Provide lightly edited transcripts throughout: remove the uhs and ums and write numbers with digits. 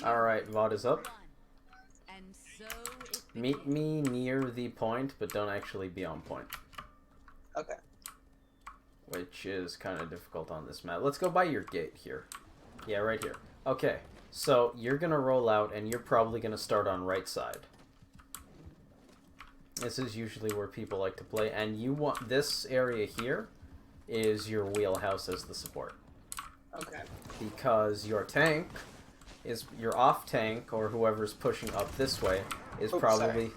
Alright, VOD is up. Meet me near the point, but don't actually be on point. Okay. Which is kind of difficult on this map. Let's go by your gate here. Yeah, right here. Okay, so you're going to roll out, and you're probably going to start on right side. This is usually where people like to play, and you want this area here is your wheelhouse as the support. Okay. Because your tank is your off tank, or whoever's pushing up this way, is probably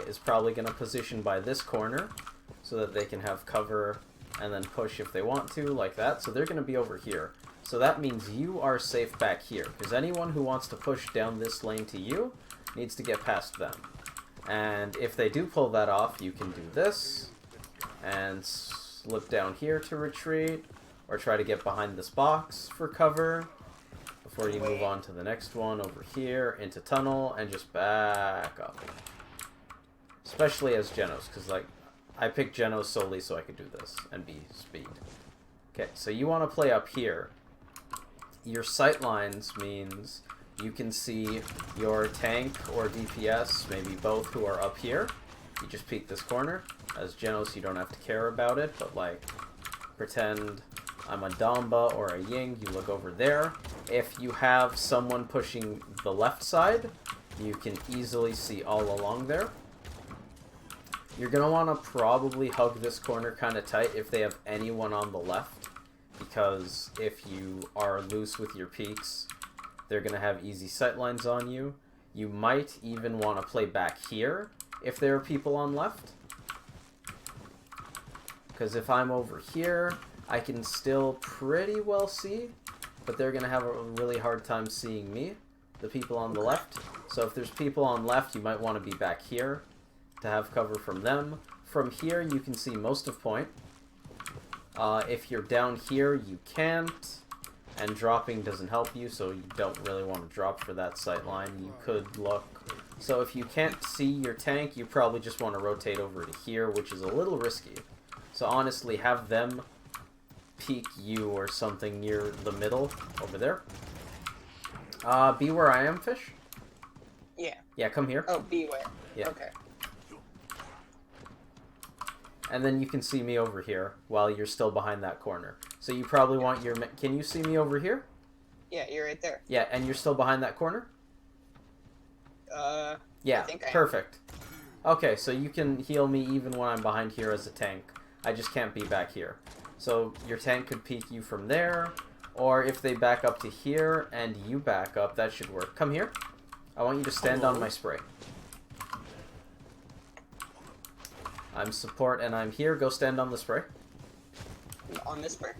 is probably going to position by this corner so that they can have cover and then push if they want to, like that. So they're going to be over here. So that means you are safe back here, because anyone who wants to push down this lane to you needs to get past them. And if they do pull that off, you can do this and slip down here to retreat, or try to get behind this box for cover before you move on to the next one over here into tunnel and just back up. Especially as Genos, because like I picked Genos solely so I could do this and be speed. Okay, so you want to play up here. Your sight lines means you can see your tank or DPS, maybe both, who are up here. You just peek this corner. As Genos, you don't have to care about it, but like, pretend I'm a Damba or a Ying, you look over there. If you have someone pushing the left side, you can easily see all along there. You're going to want to probably hug this corner kind of tight if they have anyone on the left, because if you are loose with your peaks, they're going to have easy sightlines on you. You might even want to play back here if there are people on left. Because if I'm over here, I can still pretty well see, but they're going to have a really hard time seeing me, the people on the left. So if there's people on left, you might want to be back here to have cover from them. From here, you can see most of point. If you're down here, you can't, and dropping doesn't help you, so you don't really want to drop for that sight line. You could look. So if you can't see your tank, you probably just want to rotate over to here, which is a little risky. So honestly, have them peek you or something near the middle over there. Be where I am, Fish? Yeah. Yeah, come here. Oh, be where? Yeah. Okay. And then you can see me over here while you're still behind that corner. So you probably want your... Can you see me over here? Yeah, you're right there. Yeah, and you're still behind that corner? Yeah, I think I am. perfect. Okay, so you can heal me even when I'm behind here as a tank. I just can't be back here. So your tank could peek you from there, or if they back up to here and you back up, that should work. Come here. I want you to stand on my spray. I'm support and I'm here. Go stand on the spray. On this part?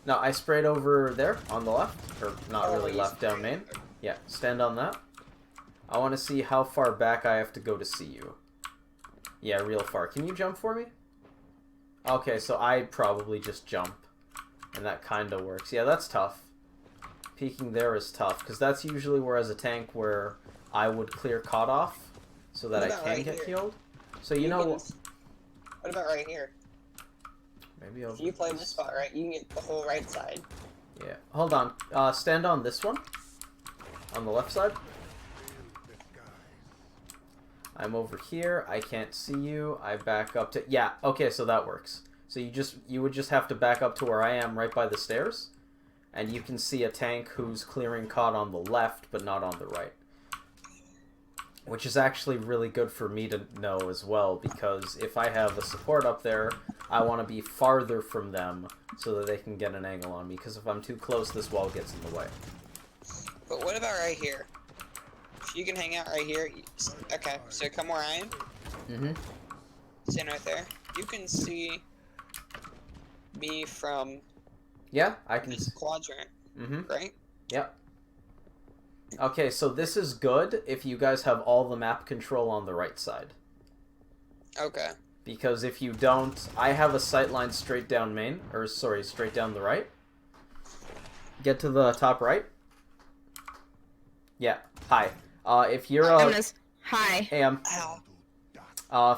No, I sprayed over there on the left. Or not really left, down main. Yeah, stand on that. I want to see how far back I have to go to see you. Yeah, real far. Can you jump for me? Okay, so I probably just jump. And that kind of works. Yeah, that's tough. Peeking there is tough, because that's usually where, as a tank, where I would clear cutoff so that I can get healed. So you know... What about right here? Maybe over if you play this spot right, you can get the whole right side. Yeah. Hold on. Stand on this one. On the left side. I'm over here. I can't see you. I back up to... Yeah, okay, so that works. So you would just have to back up to where I am right by the stairs. And you can see a tank who's clearing COD on the left, but not on the right. Which is actually really good for me to know as well, because if I have a support up there, I want to be farther from them so that they can get an angle on me, because if I'm too close, this wall gets in the way. But what about right here? If you can hang out right here, okay, so come where I am. Mm-hmm. Stand right there. You can see me from I can this quadrant, right? Yep. Okay, so this is good if you guys have all the map control on the right side. Okay. Because if you don't, I have a sight line straight down main, or sorry, straight down the right. Get to the top right. Yeah, hi. If you're a... Hi. Hey,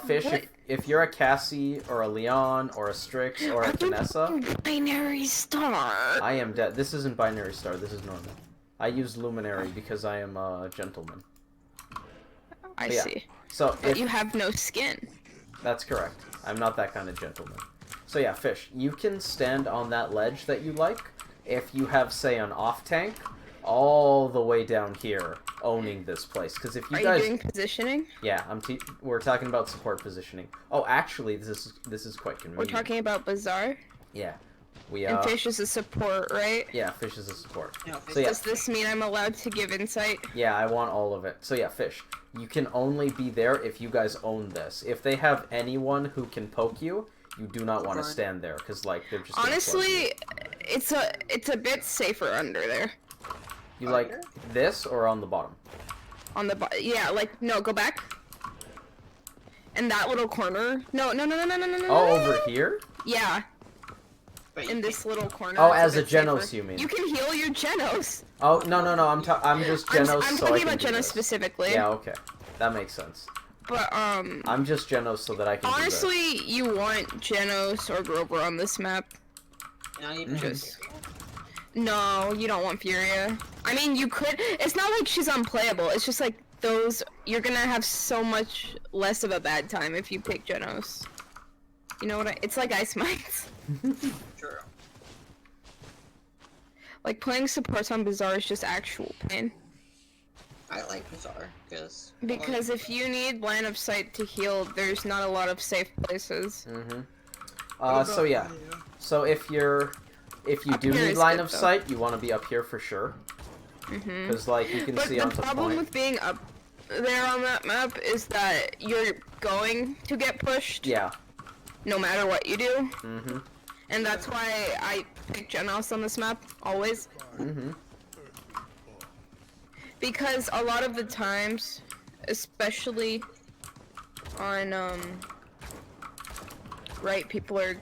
Fish, if you're a Cassie, or a Leon, or a Strix, or a Vanessa... Binary Star. I am dead. This isn't Binary Star, this is normal. I use Luminary because I am a gentleman. I Yeah. see. So But you have no skin. That's correct. I'm not that kind of gentleman. So yeah, Fish, you can stand on that ledge that you like if you have, say, an off tank all the way down here owning this place. Because if you guys... Are you doing positioning? Yeah, we're talking about support positioning. Oh, actually, this is quite convenient. We're talking about Bazaar? Yeah. And Fish is a support, right? Yeah, Fish is a support. No, So yeah. Does this mean I'm allowed to give insight? Yeah, I want all of it. So yeah, Fish, you can only be there if you guys own this. If they have anyone who can poke you, you do not want to stand there, because, like, they're just... Honestly, it's a bit safer under there. You like this or on the bottom? On the yeah, like, no, go back. And that little corner. No. Oh, over here? Yeah. In this little corner. Oh, as a Genos, you mean? You can heal your Genos. Oh, no, I'm just Genos, I'm so talking I about can do Genos this. specifically. Yeah, okay. That makes sense. But, I'm just Genos so that I can honestly, you want Genos or Grover on this map. No, you just... No, you don't want Furia. I mean, you could... It's not like she's unplayable. It's just like those... You're gonna have so much less of a bad time if you pick Genos. You know what It's like Ice Mites. True. Like, playing supports on Bazaar is just actual pain. I like Bazaar, because if you need line of sight to heal, there's not a lot of safe places. So yeah. So if you do need line of sight, you want to be up here for sure. Because, like, you can see onto the problem with being up there on that map is that you're going to get pushed. Yeah. No matter what you do. And that's why I pick Genos on this map, always. Because a lot of the times, especially on, right, people are,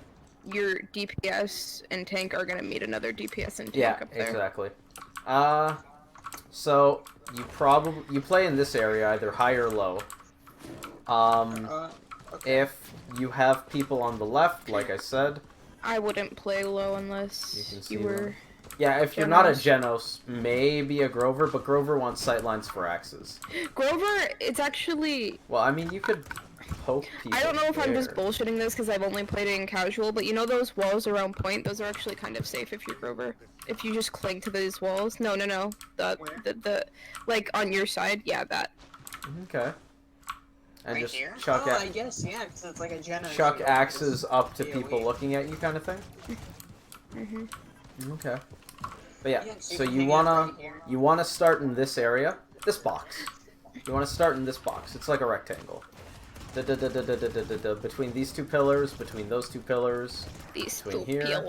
your DPS and tank are gonna meet another DPS and tank up there. Yeah, exactly. So, you play in this area, either high or low. Okay. If you have people on the left, like I said... I wouldn't play low unless you were... Them. Yeah, if you're not a Genos, maybe a Grover, but Grover wants sightlines for axes. Grover, it's actually... Well, I mean, you could poke people. I don't know if there. I'm just bullshitting this because I've only played it in casual, but you know those walls around point? Those are actually kind of safe if you're Grover. If you just cling to these walls. No. The like, on your side. Yeah, that. Okay. And Right just here? chuck I guess, yeah, because it's like a Genos. chuck axes up to people looking at you, kind of thing. Okay. But yeah, so you wanna start in this area, this box. You wanna start in this box. It's like a rectangle. Between these two pillars, between those two pillars, between here.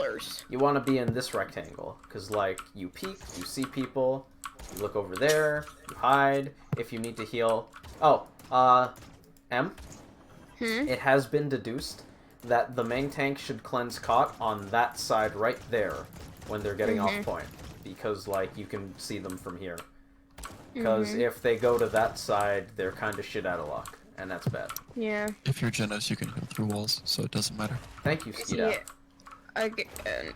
You wanna be in this rectangle, cause like you peek, you see people, you look over there, you hide. If you need to heal. Oh, it has been deduced that the main tank should cleanse caught on that side right there when they're getting off point, because, like, you can see them from here. Because if they go to that side, they're kind of shit out of luck, and that's bad. Yeah. If you're Genos, you can heal through walls, so it doesn't matter. Thank you, Skeeta. Yeah.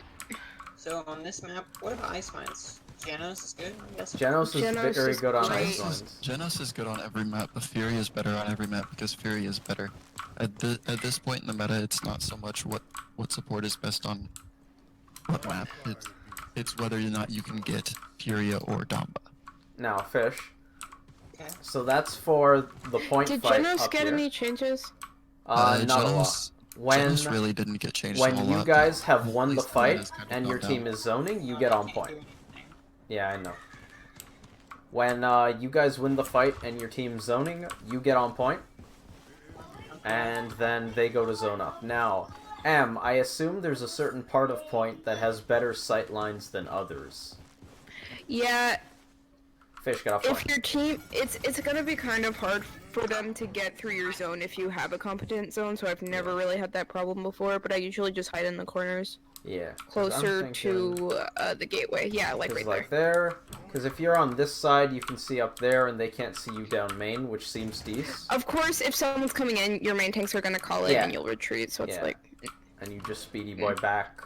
So on this map, what about Ice Mines? Genos is good, I guess. Genos is very good on great. ice lines. Genos is good on every map, but Fury is better on every map because Fury is better. At this point in the meta, it's not so much what support is best on what map. It's whether or not you can get Furia or Damba. Now, Fish. Okay. So that's for the point Did fight Genos up get here. any changes? Not a lot. Genos really didn't get changed a When whole you lot. guys have won At the least fight meta's kind of and your gone team down. is zoning, you get on point. Yeah, I know. When you guys win the fight and your team's zoning, you get on point, and then they go to zone up. Now, I assume there's a certain part of point that has better sight lines than others. Yeah. Fish, get off If point. your team, it's gonna be kind of hard for them to get through your zone if you have a competent zone, so I've never really had that problem before, but I usually just hide in the corners. Yeah. Closer to the gateway. Yeah, like right there. Because if you're on this side, you can see up there, and they can't see you down main, which seems decent. Of course, if someone's coming in, your main tanks are gonna call in and you'll retreat, so it's like... And you just speedy boy back.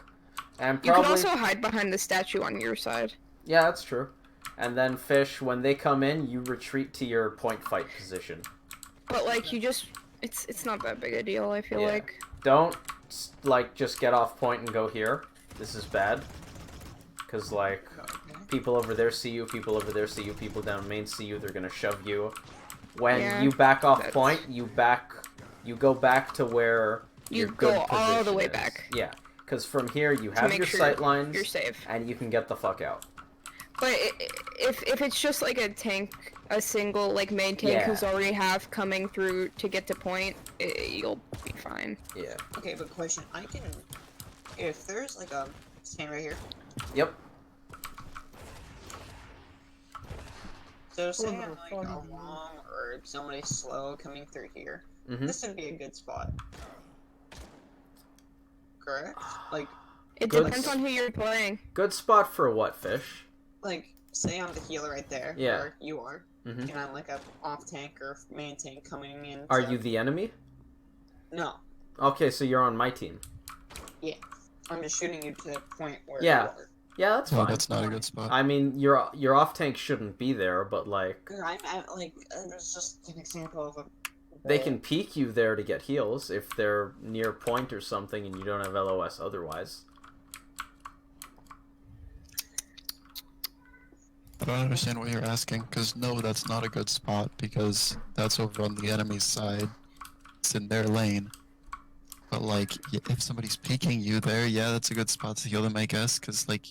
And You probably... can also hide behind the statue on your side. Yeah, that's true. And then Fish, when they come in, you retreat to your point fight position. But like you just, it's not that big a deal. I feel Yeah. like. Don't like just get off point and go here. This is bad. Cause like people over there see you, people over there see you, people down main see you. They're gonna shove you. When Yeah, you back off that's- point, you go back to where You your go good all the position way is. back. Yeah, because from here you have make your sure sight lines, you're safe. and you can get the fuck out. But if it's just like a tank, a single like main tank Yeah. who's already half coming through to get to point, you'll be fine. Yeah. Okay, but question, I can... If there's like a stand right here. Yep. So say I'm like along or somebody slow coming through here. Mhm. This would be a good spot. Correct? Like, It Good depends on who you're playing. Good spot for what, Fish? say I'm the healer right there. Yeah. Or you are. Mhm. And I'm like a off tank or main tank coming in. Are to- you the enemy? No. Okay, so you're on my team. Yeah. I'm just shooting you to the point where Yeah. you are. Yeah, that's No, fine. that's not a good spot. I mean, your off tank shouldn't be there, but like I'm at, like, there's just an example of a... they can peek you there to get heals if they're near point or something and you don't have LOS otherwise. I don't understand what you're asking, because no, that's not a good spot, because that's over on the enemy's side. It's in their lane. But, like, if somebody's peeking you there, yeah, that's a good spot to heal them, I guess, because, like...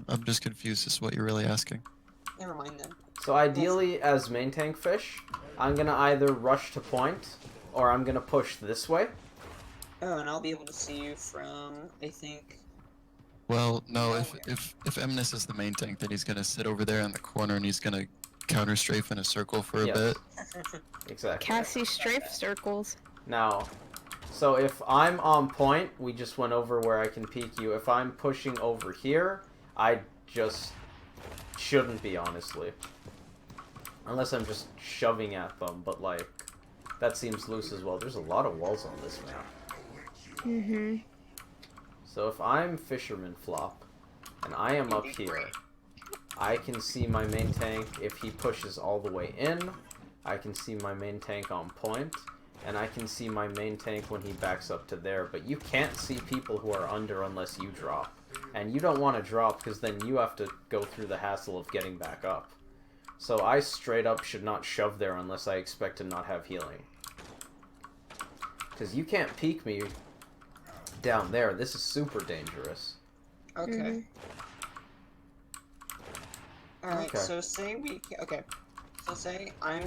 I'm just confused as to what you're really asking. Never mind then. So ideally, as main tank Fish, I'm gonna either rush to point, or I'm gonna push this way. Oh, and I'll be able to see you from, I think... Well, no, if Emnus is the main tank, then he's gonna sit over there in the corner and he's gonna counter strafe in a circle for a Yes. bit. Exactly. Cassie strafe circles. Now, so if I'm on point, we just went over where I can peek you. If I'm pushing over here, I just shouldn't be, honestly. Unless I'm just shoving at them, but like, that seems loose as well. There's a lot of walls on this map. Mm-hmm. So if I'm Fisherman Flop, and I am up here, I can see my main tank if he pushes all the way in, I can see my main tank on point, and I can see my main tank when he backs up to there, but you can't see people who are under unless you drop. And you don't want to drop because then you have to go through the hassle of getting back up. So I straight up should not shove there unless I expect to not have healing. Because you can't peek me down there. This is super dangerous. Okay. Alright, Okay. so say we... Okay. So say I'm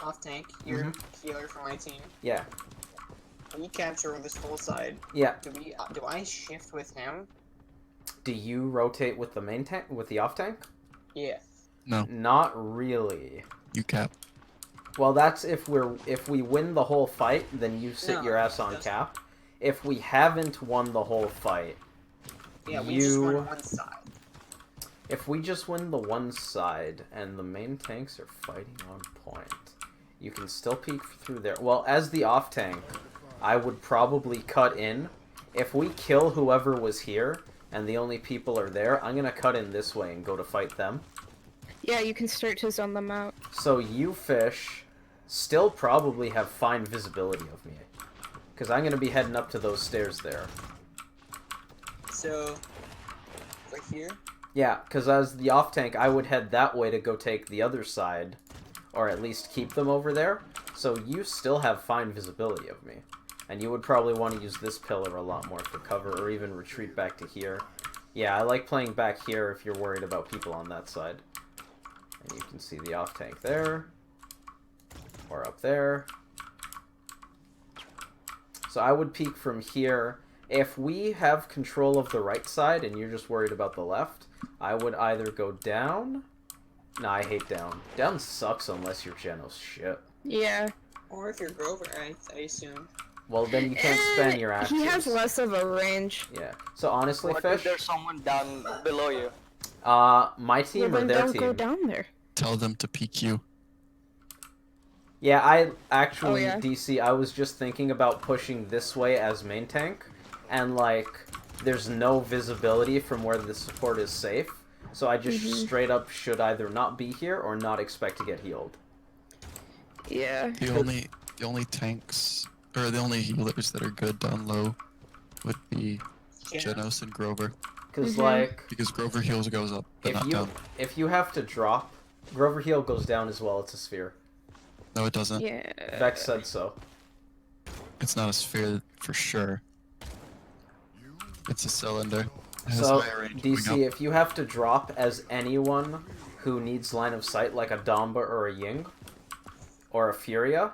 off tank, you're healer for my team. Yeah. We capture this whole side. Yeah. Do I shift with him? Do you rotate with the main tank, with the off tank? Yeah. No, Not really. you cap. Well, that's if we win the whole fight, then you sit No, your ass on just- cap. If we haven't won the whole fight, Yeah, we just You- won one side. if we just win the one side and the main tanks are fighting on point, you can still peek through there. Well, as the off tank, I would probably cut in. If we kill whoever was here and the only people are there, I'm gonna cut in this way and go to fight them. Yeah, you can start to zone them out. So you, Fish, still probably have fine visibility of me. Because I'm going to be heading up to those stairs there. So... Right here? Yeah, because as the off-tank, I would head that way to go take the other side. Or at least keep them over there. So you still have fine visibility of me. And you would probably want to use this pillar a lot more for cover, or even retreat back to here. Yeah, I like playing back here if you're worried about people on that side. And you can see the off-tank there. Or up there. So I would peek from here. If we have control of the right side and you're just worried about the left, I would either go down... Nah, I hate down. Down sucks unless you're Genos shit. Yeah. Or if you're Grover, I assume. Well, then you can't spend your axes. He has less of a range. Yeah. So honestly, What if Fish, there's someone down below you? my team Well, or then their don't team? go down there. Tell them to peek you. Yeah, I actually, Oh, yeah? DC, I was just thinking about pushing this way as main tank, and like, there's no visibility from where the support is safe. So I just straight up should either not be here or not expect to get healed. Yeah. The only tanks or the only healers that are good down low would be Genos and Grover. Because like, Because Grover heals goes up, but not down. if you have to drop, Grover heal goes down as well. It's a sphere. No, it doesn't. Yeah. Vex said so. It's not a sphere for sure. It's a cylinder. It has So higher range DC, going up. if you have to drop as anyone who needs line of sight, like a Damba or a Ying, or a Furia,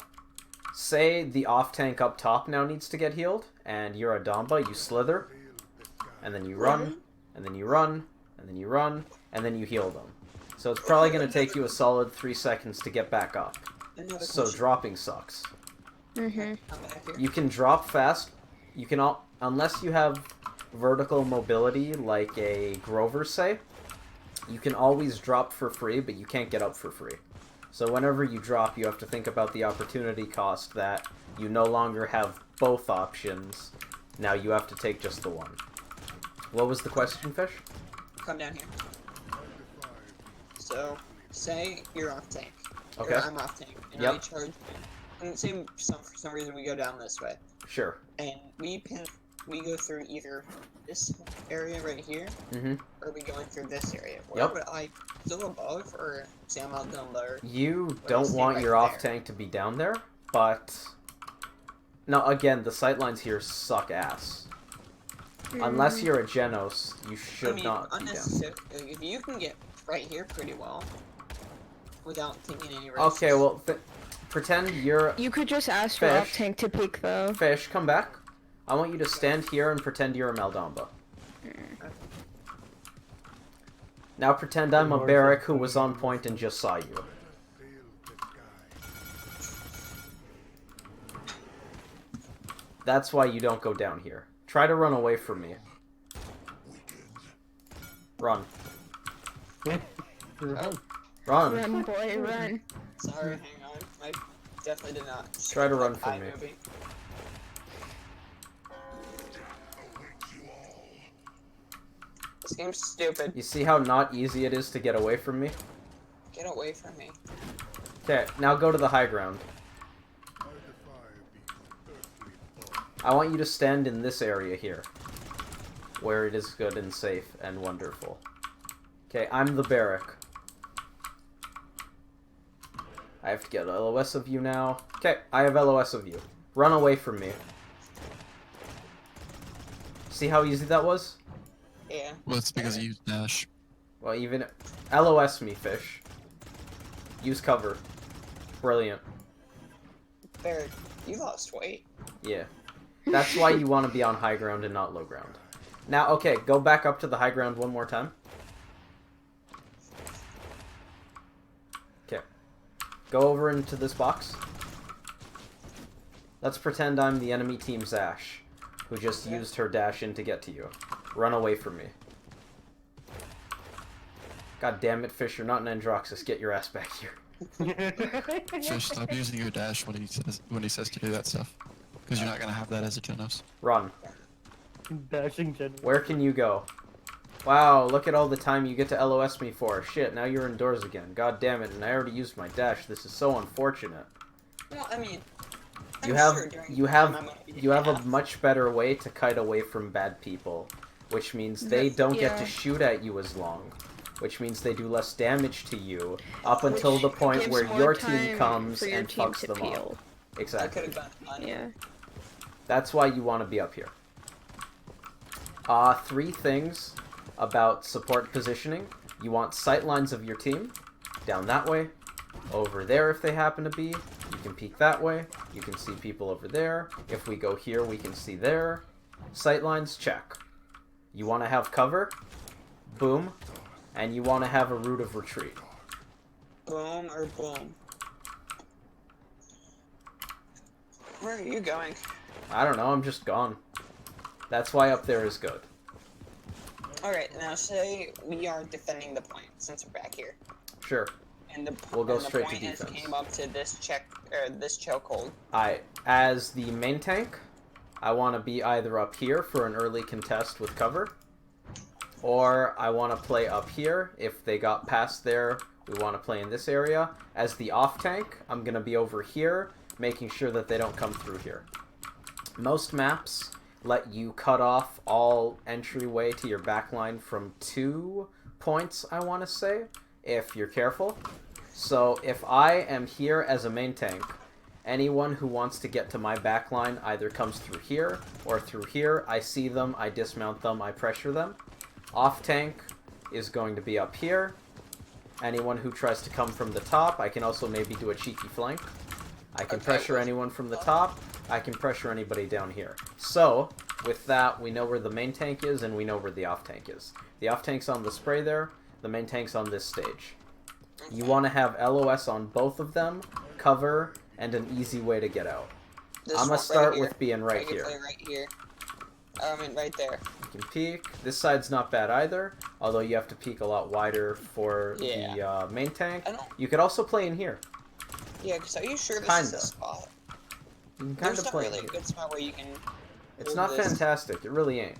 say the off tank up top now needs to get healed, and you're a Damba, you slither, and then you run, and then you run, and then you run, and then you heal them. So it's probably going to take you a solid 3 seconds to get back up. So dropping sucks. You can drop fast. You can unless you have vertical mobility like a Grover, say, you can always drop for free, but you can't get up for free. So whenever you drop, you have to think about the opportunity cost that you no longer have both options. Now you have to take just the one. What was the question, Fish? Come down here. So, say you're off tank. Okay. Or I'm off tank. And I charge. And say for some reason we go down this way. Sure. And we go through either this area right here, or we going through this area. Where would I still above, or say I'm out down lower? You don't want your off tank to be down there, but now again, the sightlines here suck ass. Unless you're a Genos, you should not be down. If you can get right here pretty well, without taking any risks. Okay, well, pretend you're. You could just ask your off tank to peek though. Fish, come back. I want you to stand here and pretend you're a Maldamba. Now pretend I'm a barrack who was on point and just saw you. That's why you don't go down here. Try to run away from me. Run. Run. Run, boy, run. Sorry, hang on. I definitely did not. Try to run from me. This game's stupid. You see how not easy it is to get away from me? Get away from me. Okay, now go to the high ground. I want you to stand in this area here, where it is good and safe and wonderful. Okay, I'm the barrack. I have to get LOS of you now. Okay, I have LOS of you. Run away from me. See how easy that was? Yeah. Well, it's because you used dash. Well, even... LOS me, Fish. Use cover. Brilliant. Barrack, you lost weight. Yeah. That's why you want to be on high ground and not low ground. Now, okay, go back up to the high ground one more time. Okay. Go over into this box. Let's pretend I'm the enemy team's Ash, who just used her dash in to get to you. Run away from me. God damn it, Fish, you're not an Androxus. Get your ass back here. Fish, stop using your dash when he says to do that stuff. Because you're not gonna have that as a Genos. Run. Dashing gen. Where can you go? Wow, look at all the time you get to LOS me for. Shit, now you're indoors again. God damn it, and I already used my dash. This is so unfortunate. Well, I mean, You have a much better way to kite away from bad people, which means they don't get to shoot at you as long, which means they do less damage to you up until the point where your team comes and fucks them up. Exactly. Yeah. That's why you want to be up here. 3 things about support positioning. You want sight lines of your team, down that way, over there if they happen to be. You can peek that way. You can see people over there. If we go here, we can see there. Sight lines, check. You want to have cover, boom, and you want to have a route of retreat. Boom or boom. Where are you going? I don't know, I'm just gone. That's why up there is good. Alright, now say we are defending the point, since we're back here. Sure. And We'll go the straight to point has defense. came up to this this chokehold. As the main tank, I want to be either up here for an early contest with cover, Or I want to play up here. If they got past there, we want to play in this area. As the off tank, I'm going to be over here, making sure that they don't come through here. Most maps let you cut off all entryway to your backline from 2 points, I want to say, if you're careful. So if I am here as a main tank, anyone who wants to get to my backline either comes through here or through here. I see them, I dismount them, I pressure them. Off tank is going to be up here. Anyone who tries to come from the top, I can also maybe do a cheeky flank. I can pressure anyone from the top. I can pressure anybody down here. So, with that, we know where the main tank is and we know where the off tank is. The off tank's on the spray there. The main tank's on this stage. You want to have LOS on both of them, cover, and an easy way to get out. I'm going to start with being right here. Right here. And right there. You can peek. This side's not bad either, although you have to peek a lot wider for the main tank. You could also play in here. Yeah, because are you sure this is a spot? You can There's not really a good spot where you can... It's not fantastic. It really ain't.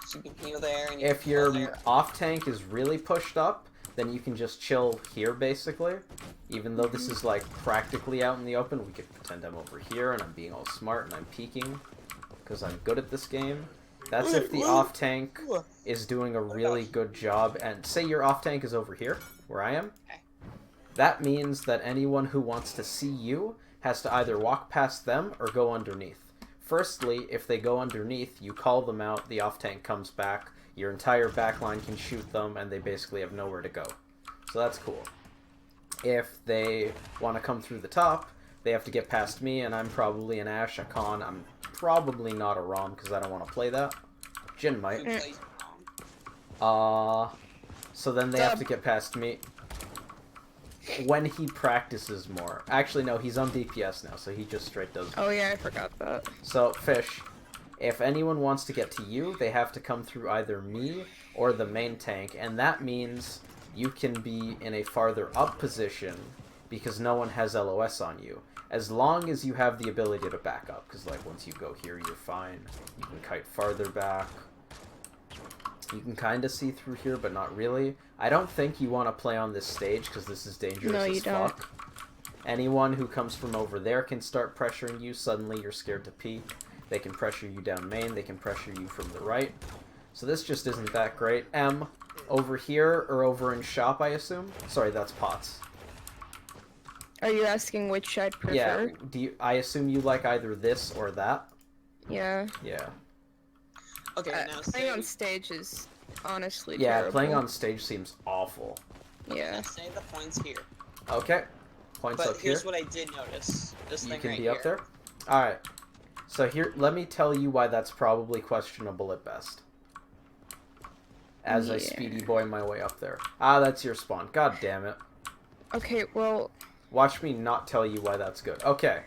So you can heal there, and you if your off tank is really pushed up, then you can just chill here, basically. Even though this is, like, practically out in the open, we could pretend I'm over here, and I'm being all smart, and I'm peeking. Because I'm good at this game. That's if the off tank is doing a really good job. And say your off tank is over here, where I am. That means that anyone who wants to see you has to either walk past them or go underneath. Firstly, if they go underneath, you call them out, the off tank comes back, your entire backline can shoot them, and they basically have nowhere to go. So that's cool. If they want to come through the top, they have to get past me, and I'm probably an Ashe, a Con. I'm probably not a Rom, because I don't want to play that. Jin might. So then they have to get past me. When he practices more. Actually, no, he's on DPS now, so he just straight does. Oh yeah, I forgot that. So, Fish, if anyone wants to get to you, they have to come through either me or the main tank, and that means you can be in a farther up position because no one has LOS on you. As long as you have the ability to back up, because like once you go here, you're fine. You can kite farther back. You can kind of see through here, but not really. I don't think you want to play on this stage, because this is dangerous as fuck. Anyone who comes from over there can start pressuring you. Suddenly you're scared to peek. They can pressure you down main. They can pressure you from the right. So this just isn't that great. M, over here, or over in shop, I assume? Sorry, that's pots. Are you asking which I'd prefer? Yeah, I assume you like either this or that? Yeah. Yeah. Okay, now playing on stage is honestly terrible. Yeah, playing on stage seems awful. Yeah. Now say the points here. Okay. Points up here. But here's what I did notice. This thing right here. You can be up there? Alright. So here, let me tell you why that's probably questionable at best. As I speedy boy my way up there. Ah, that's your spawn. God damn it. Okay, well... Watch me not tell you why that's good. Okay.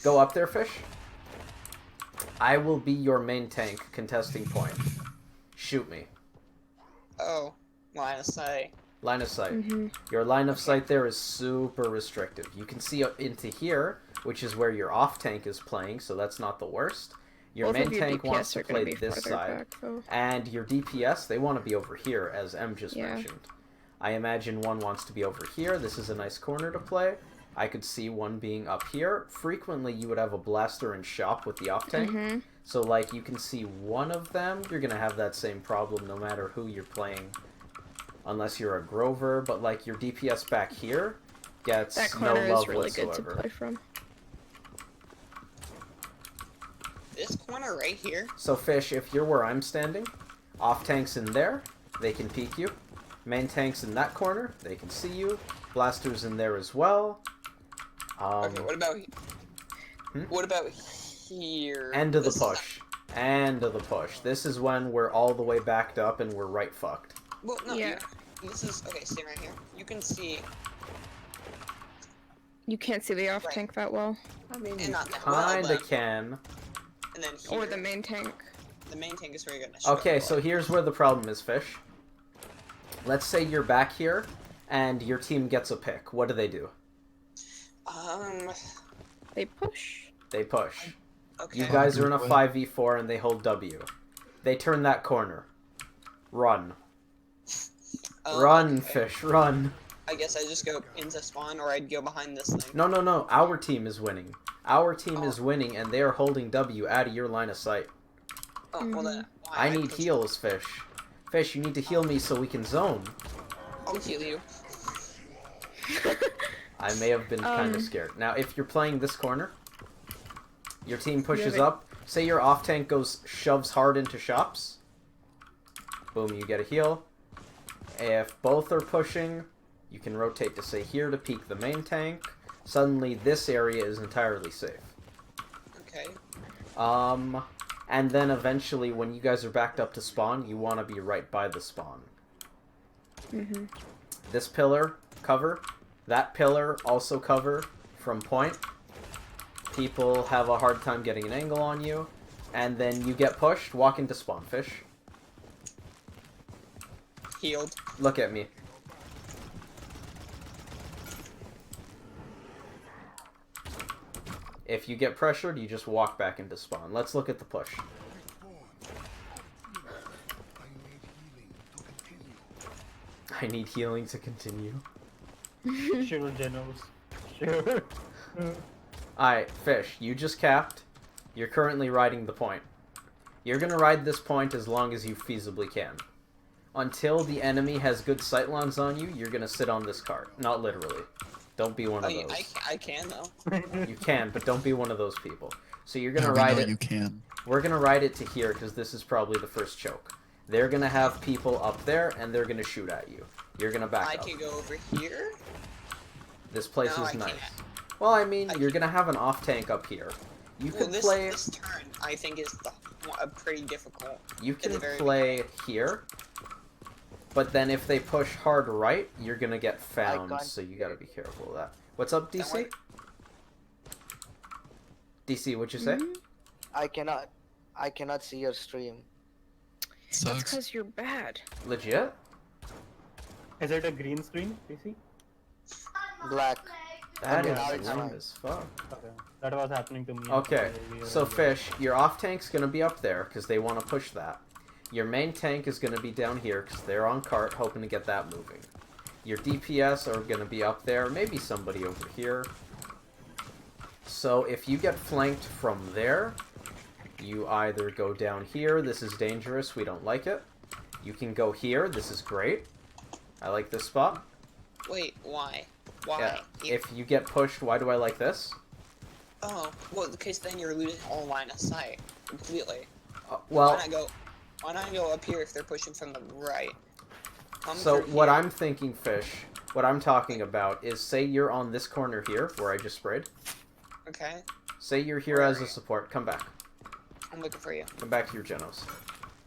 Go up there, Fish. I will be your main tank contesting point. Shoot me. Oh, line of sight. Line of sight. Your line of sight there is super restrictive. You can see up into here, which is where your off tank is playing, so that's not the worst. Your main tank wants to play this side. And your DPS, they want to be over here, as M just mentioned. I imagine one wants to be over here. This is a nice corner to play. I could see one being up here. Frequently, you would have a blaster in shop with the off tank. So, like, you can see one of them. You're going to have that same problem no matter who you're playing. Unless you're a Grover. But, like, your DPS back here gets no love whatsoever. That corner is really good to play from. This corner right here? So, Fish, if you're where I'm standing, off tank's in there. They can peek you. Main tank's in that corner. They can see you. Blaster's in there as well. Okay, what about... What about here? End of the push. End of the push. This is when we're all the way backed up and we're right fucked. Well, no, this is... Okay, stay right here. You can see... You can't see the off-tank that well. I mean, you kinda can. And then here... Or the main tank. The main tank is where you're gonna... Okay, so here's where the problem is, Fish. Let's say you're back here, and your team gets a pick. What do? They push. They push. Okay. You guys are in a 5v4 and they hold W. They turn that corner. Run. Okay. Fish, run. I guess I just go into spawn, or I'd go behind this thing. No. Our team is winning. Our team is winning, and they are holding W out of your line of sight. Oh, well then. I need heals, Fish. Fish, you need to heal me so we can zone. I'll heal you. I may have been kind of scared. Now, if you're playing this corner, your team pushes up. Say your off tank shoves hard into shops. Boom, you get a heal. If both are pushing, you can rotate to, say, here to peek the main tank. Suddenly, this area is entirely safe. Okay. And then eventually, when you guys are backed up to spawn, you want to be right by the spawn. This pillar, cover. That pillar, also cover from point. People have a hard time getting an angle on you. And then you get pushed, walk into spawn, Fish. Healed. Look at me. If you get pressured, you just walk back into spawn. Let's look at the push. I need healing to continue. Sure, Genos. Sure. Alright, Fish, you just capped. You're currently riding the point. You're gonna ride this point as long as you feasibly can. Until the enemy has good sightlines on you, you're gonna sit on this cart. Not literally. Don't be one of those. I can, though. You can, but don't be one of those people. So you're gonna we ride know it. You can. We're gonna ride it to here, because this is probably the first choke. They're gonna have people up there, and they're gonna shoot at you. You're gonna back up. I can go over here? This place No, is I nice. can't. Well, I mean, you're gonna have an off tank up here. You can play. This turn, I think, is pretty difficult. You can play here, but then if they push hard right, you're gonna get found. So you gotta be careful of that. What's up, DC? DC, what'd you say? I cannot see your stream. That's Sucks. because you're bad. Legit? Is it a green screen, PC? Black. That Okay, is now it's lame fine. as fuck. Okay. That was happening to me. Okay, so Fish, your off tank's gonna be up there because they want to push that. Your main tank is gonna be down here because they're on cart hoping to get that moving. Your DPS are gonna be up there, maybe somebody over here. So if you get flanked from there, you either go down here, this is dangerous, we don't like it. You can go here, this is great. I like this spot. Wait, why? Why? Yeah. If you get pushed, why do I like this? Oh, well, because then you're losing all line of sight completely. Well, Why not go up here if they're pushing from the right? so what I'm thinking, Fish, what I'm talking about is, say you're on this corner here, where I just sprayed. Okay, Say you're here as a support, come back. I'm looking for you. Come back to your Genos.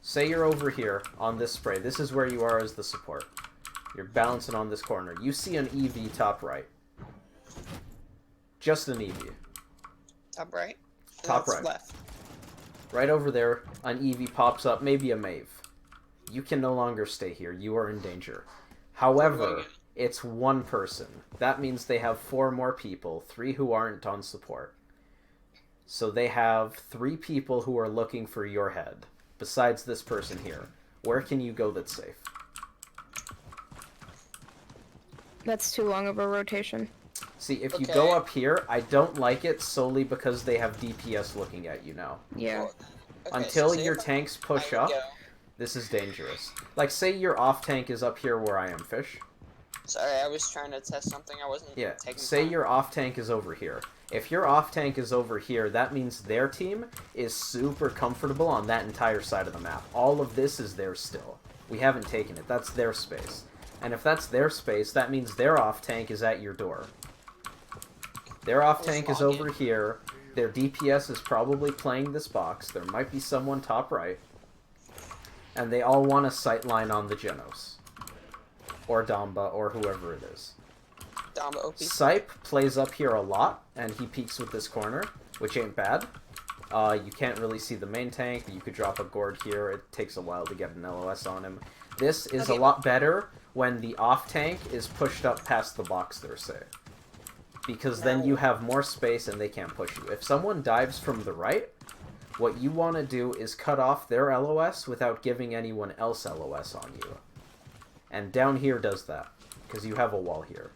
Say you're over here on this spray. This is where you are as the support. You're balancing on this corner. You see an EV top right. Just an EV. Top right? Top That's right. Left. Right over there, an EV pops up, maybe a Mave. You can no longer stay here. You are in danger. However, it's one person. That means they have 4 more people, 3 who aren't on support. So they have 3 people who are looking for your head, besides this person here. Where can you go that's safe? That's too long of a rotation. See, if you Okay. go up here, I don't like it solely because they have DPS looking at you now. Yeah. Okay, Until so say your if tanks I push would up, go- this is dangerous. Like, say your off tank is up here where I am, Fish. Sorry, I was trying to test something. I wasn't Yeah, taking say time. your off tank is over here. If your off tank is over here, that means their team is super comfortable on that entire side of the map. All of this is theirs still. We haven't taken it. That's their space. And if that's their space, that means their off tank is at your door. Their off tank is over here. Their DPS is probably playing this box. There might be someone top right. And they all want a sight line on the Genos. Or Damba, or whoever it is. Damba OP. Sipe plays up here a lot, and he peeks with this corner, which ain't bad. You can't really see the main tank, but you could drop a gourd here. It takes a while to get an LOS on him. This is a lot better when the off tank is pushed up past the box there, say. Because then you have more space and they can't push you. If someone dives from the right, what you want to do is cut off their LOS without giving anyone else LOS on you. And down here does that, because you have a wall here.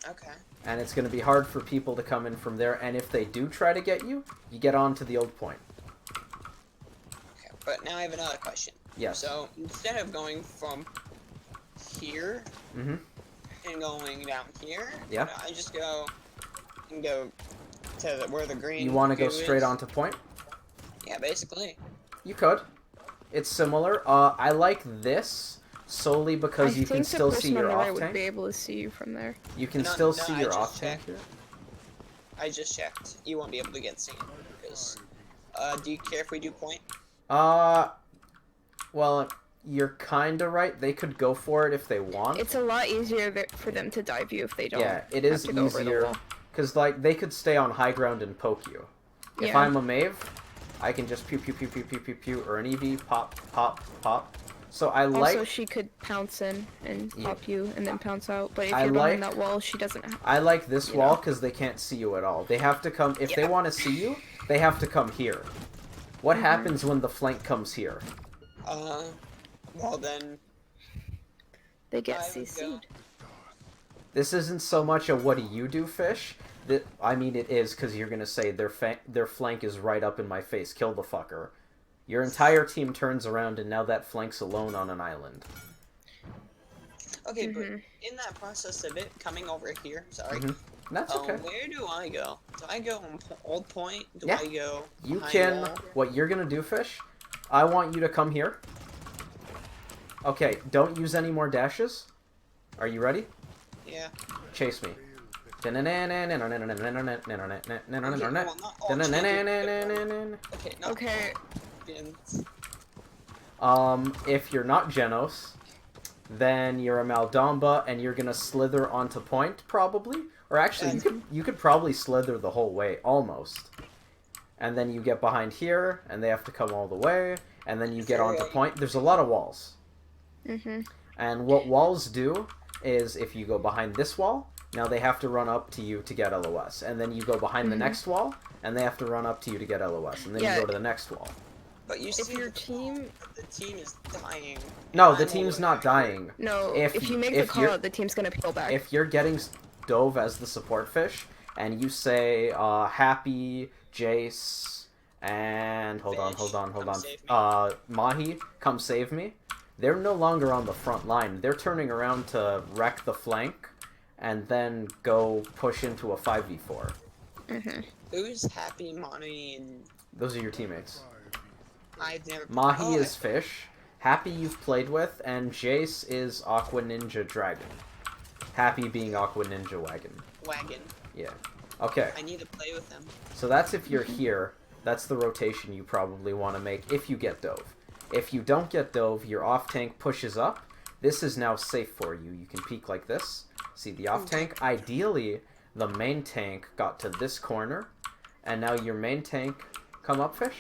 Okay. And it's going to be hard for people to come in from there, and if they do try to get you, you get on to the old point. Okay, but now I have another question. Yes. So, instead of going from here and going down here, Yeah. I just go and go to where the green You want to go goo straight is? onto point? Yeah, basically. You could. It's similar. I like this solely because you can still see your off would tank. be able to see you from there. You can No, still no, see I your just off tank checked. here. I just checked. You won't be able to get seen. Because, do you care if we do point? Well, you're kinda right. They could go for it if they want. It's a lot easier for them to dive you if they don't. Yeah, it is have to go over the easier. wall. Because, like, they could stay on high ground and poke you. If Yeah. I'm a Mave, I can just pew pew pew pew pew pew pew, or an EV, pop, pop, pop. So I Also, like she could pounce in and Yeah. pop you and then pounce out. But if I you're behind like- that wall, she doesn't have. I like this You wall know. because they can't see you at all. They have to come if they Yeah. want to see you. They have to come here. What happens when the flank comes here? Well then, They get I would CC'd. This isn't so much a what do you do, fish. That I mean, it is because you're gonna say their flank is right up in my face. Kill the fucker. Your entire team turns around and now that flank's alone on an island. okay, but Mm-hmm. in that process of it coming over here, sorry. That's okay. Where do I go? Do I go on old point? Do Yeah. I go? You behind can. wall? What you're gonna do, fish? I want you to come here. Okay, don't use any more dashes. Are you ready? Yeah. Chase me. Okay, well, not all changes, but- Okay, no. Okay. If you're not Genos, then you're a Maldamba, and you're gonna slither onto point, probably. Or actually, you could probably slither the whole way, almost. And then you get behind here, and they have to come all the way, and then you get onto point. There's a lot of walls. Mhm. And what walls do is, if you go behind this wall, now they have to run up to you to get LOS. And then you go behind the next wall, and they have to run up to you to get LOS. And then Yeah. you go to the next wall. But you If see, your team, the team is dying. No, and the I'm team's over not here. dying. no, If- if you make if the call you're- out, the team's gonna peel back. If you're getting Dove as the support fish, and you say, Happy, Jace, and hold on, Come save me. Mahi, come save me, they're no longer on the front line. They're turning around to wreck the flank, and then go push into a 5v4. Mhm. Who's Happy, Monty, and Those are your teammates. I've never. Mahi Oh, is fish, Happy you've played with, and Jace is Aqua Ninja Dragon. Happy being Aqua Ninja Wagon. Wagon. Yeah. Okay. I need to play with them. So that's if you're here. That's the rotation you probably want to make if you get Dove. If you don't get Dove, your off tank pushes up. This is now safe for you. You can peek like this. See the off tank? Ideally, the main tank got to this corner. And now your main tank... Come up, fish?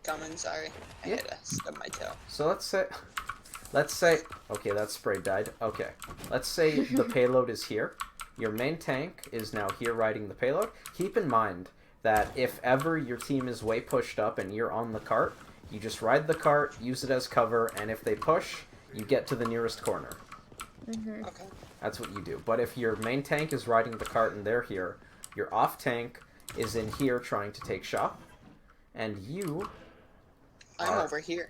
Coming, sorry. I Yeah. had to stub my toe. So let's say... Okay, that spray died. Okay. Let's say the payload is here. Your main tank is now here riding the payload. Keep in mind that if ever your team is way pushed up and you're on the cart, you just ride the cart, use it as cover, and if they push, you get to the nearest corner. Okay. That's what you do. But if your main tank is riding the cart and they're here, your off tank is in here trying to take shop, and you... I'm over here.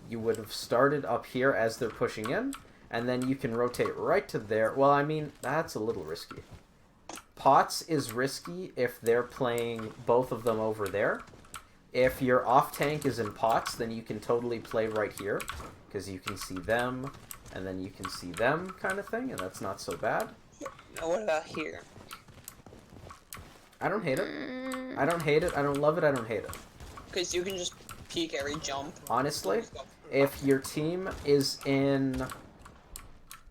You would have started up here as they're pushing in, and then you can rotate right to there. Well, I mean, that's a little risky. Pots is risky if they're playing both of them over there. If your off tank is in pots, then you can totally play right here, because you can see them, and then you can see them kind of thing, and that's not so bad. Now what about here? I don't hate it. I don't hate it. I don't love it. I don't hate it. Because you can just peek every jump. Honestly, if your team is in...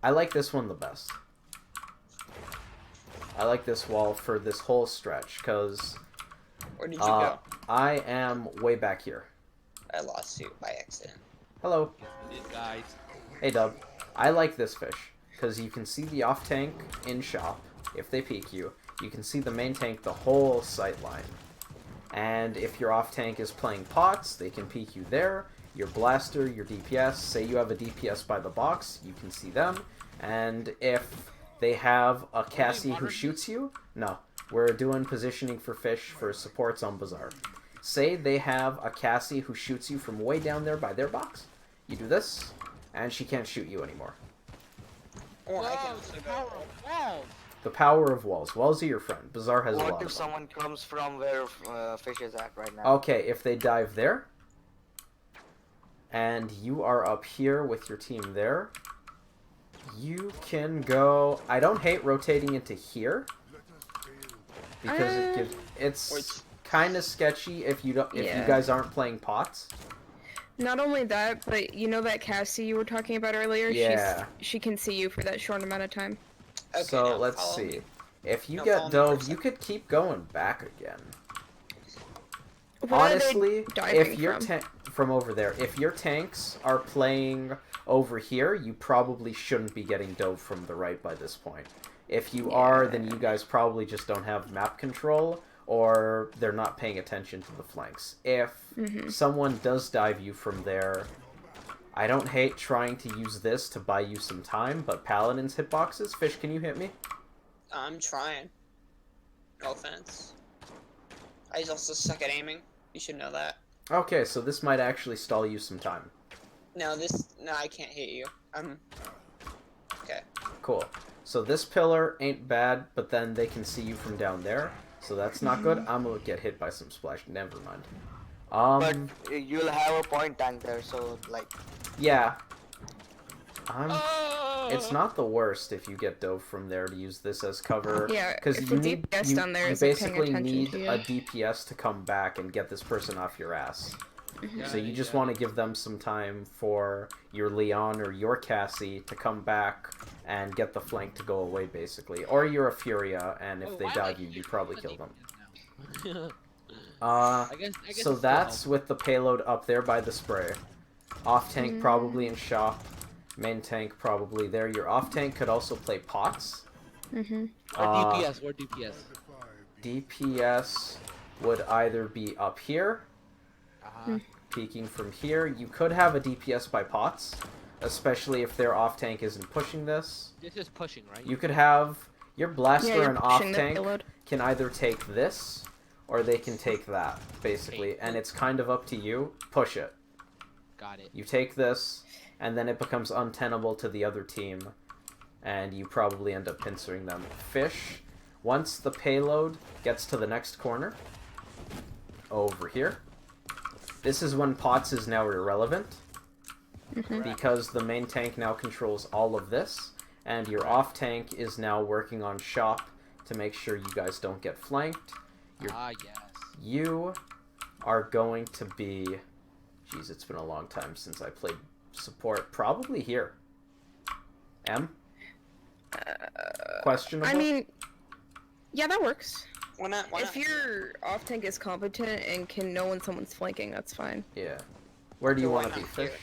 I like this one the best. I like this wall for this whole stretch, because Where did you go? I am way back here. I lost you by accident. Hello. Guys. Hey, Dub. I like this fish, because you can see the off tank in shop, if they peek you. You can see the main tank the whole sight line. And if your off-tank is playing pots, they can peek you there. Your blaster, your DPS, say you have a DPS by the box, you can see them. And if they have a Cassie who shoots you, no, we're doing positioning for fish for supports on Bazaar. Say they have a Cassie who shoots you from way down there by their box, you do this, and she can't shoot you anymore. Or I can also go. The power of walls. Walls are your friend. Bazaar has a lot What if of them. someone comes from where Fish is at right now? Okay, if they dive there, and you are up here with your team there, you can go... I don't hate rotating into here, because it gives... It's kind of sketchy if you don't, if you guys aren't playing pots. Not only that, but you know that Cassie you were talking about earlier? Yeah. She can see you for that short amount of time. Okay, So now let's follow see. me. If you Now get follow me dove, for a you could keep going back again. Where are they Honestly, diving if your from? from over there, if your tanks are playing over here, you probably shouldn't be getting dove from the right by this point. If you are, then you guys probably just don't have map control, or they're not paying attention to the flanks. If someone does dive you from there, I don't hate trying to use this to buy you some time, but Paladin's hitboxes, Fish, can you hit me? I'm trying. No offense. I also suck at aiming. You should know that. Okay, so this might actually stall you some time. No, I can't hit you. Okay. Cool. So this pillar ain't bad, but then they can see you from down there, so that's not good. I'm gonna get hit by some splash. Never mind. But you'll have a point tank there, so like. Yeah. It's not the worst if you get dove from there to use this as cover. Yeah, because if you the need DPS you, down there you isn't paying basically attention need to you. a DPS to come back and get this person off your ass. So you just want to give them some time for your Leon or your Cassie to come back and get the flank to go away, basically. Or you're a Furia, and if they dive you, you probably kill them. I guess So it's that's still with the payload up there by the spray. Off tank probably in shop. Main tank probably there. Your off tank could also play pots. Or DPS, or DPS. DPS would either be up here, peeking from here. You could have a DPS by pots, especially if their off tank isn't pushing this. This is pushing, right? You could have your blaster you're and off pushing the tank payload. can either take this or they can take that, basically, and it's kind of up to you. Push it. Got it. You take this, and then it becomes untenable to the other team, and you probably end up pincering them. Fish, once the payload gets to the next corner, over here, this is when pots is now irrelevant, because the main tank now controls all of this, and your off tank is now working on shop to make sure you guys don't get flanked. Yes. You are going to be... Jeez, it's been a long time since I played support. Probably here. M? Questionable? I mean, yeah, that works. Why not? If your off tank is competent and can know when someone's flanking, that's fine. Yeah. Where do you Why want to be, not Fish? here?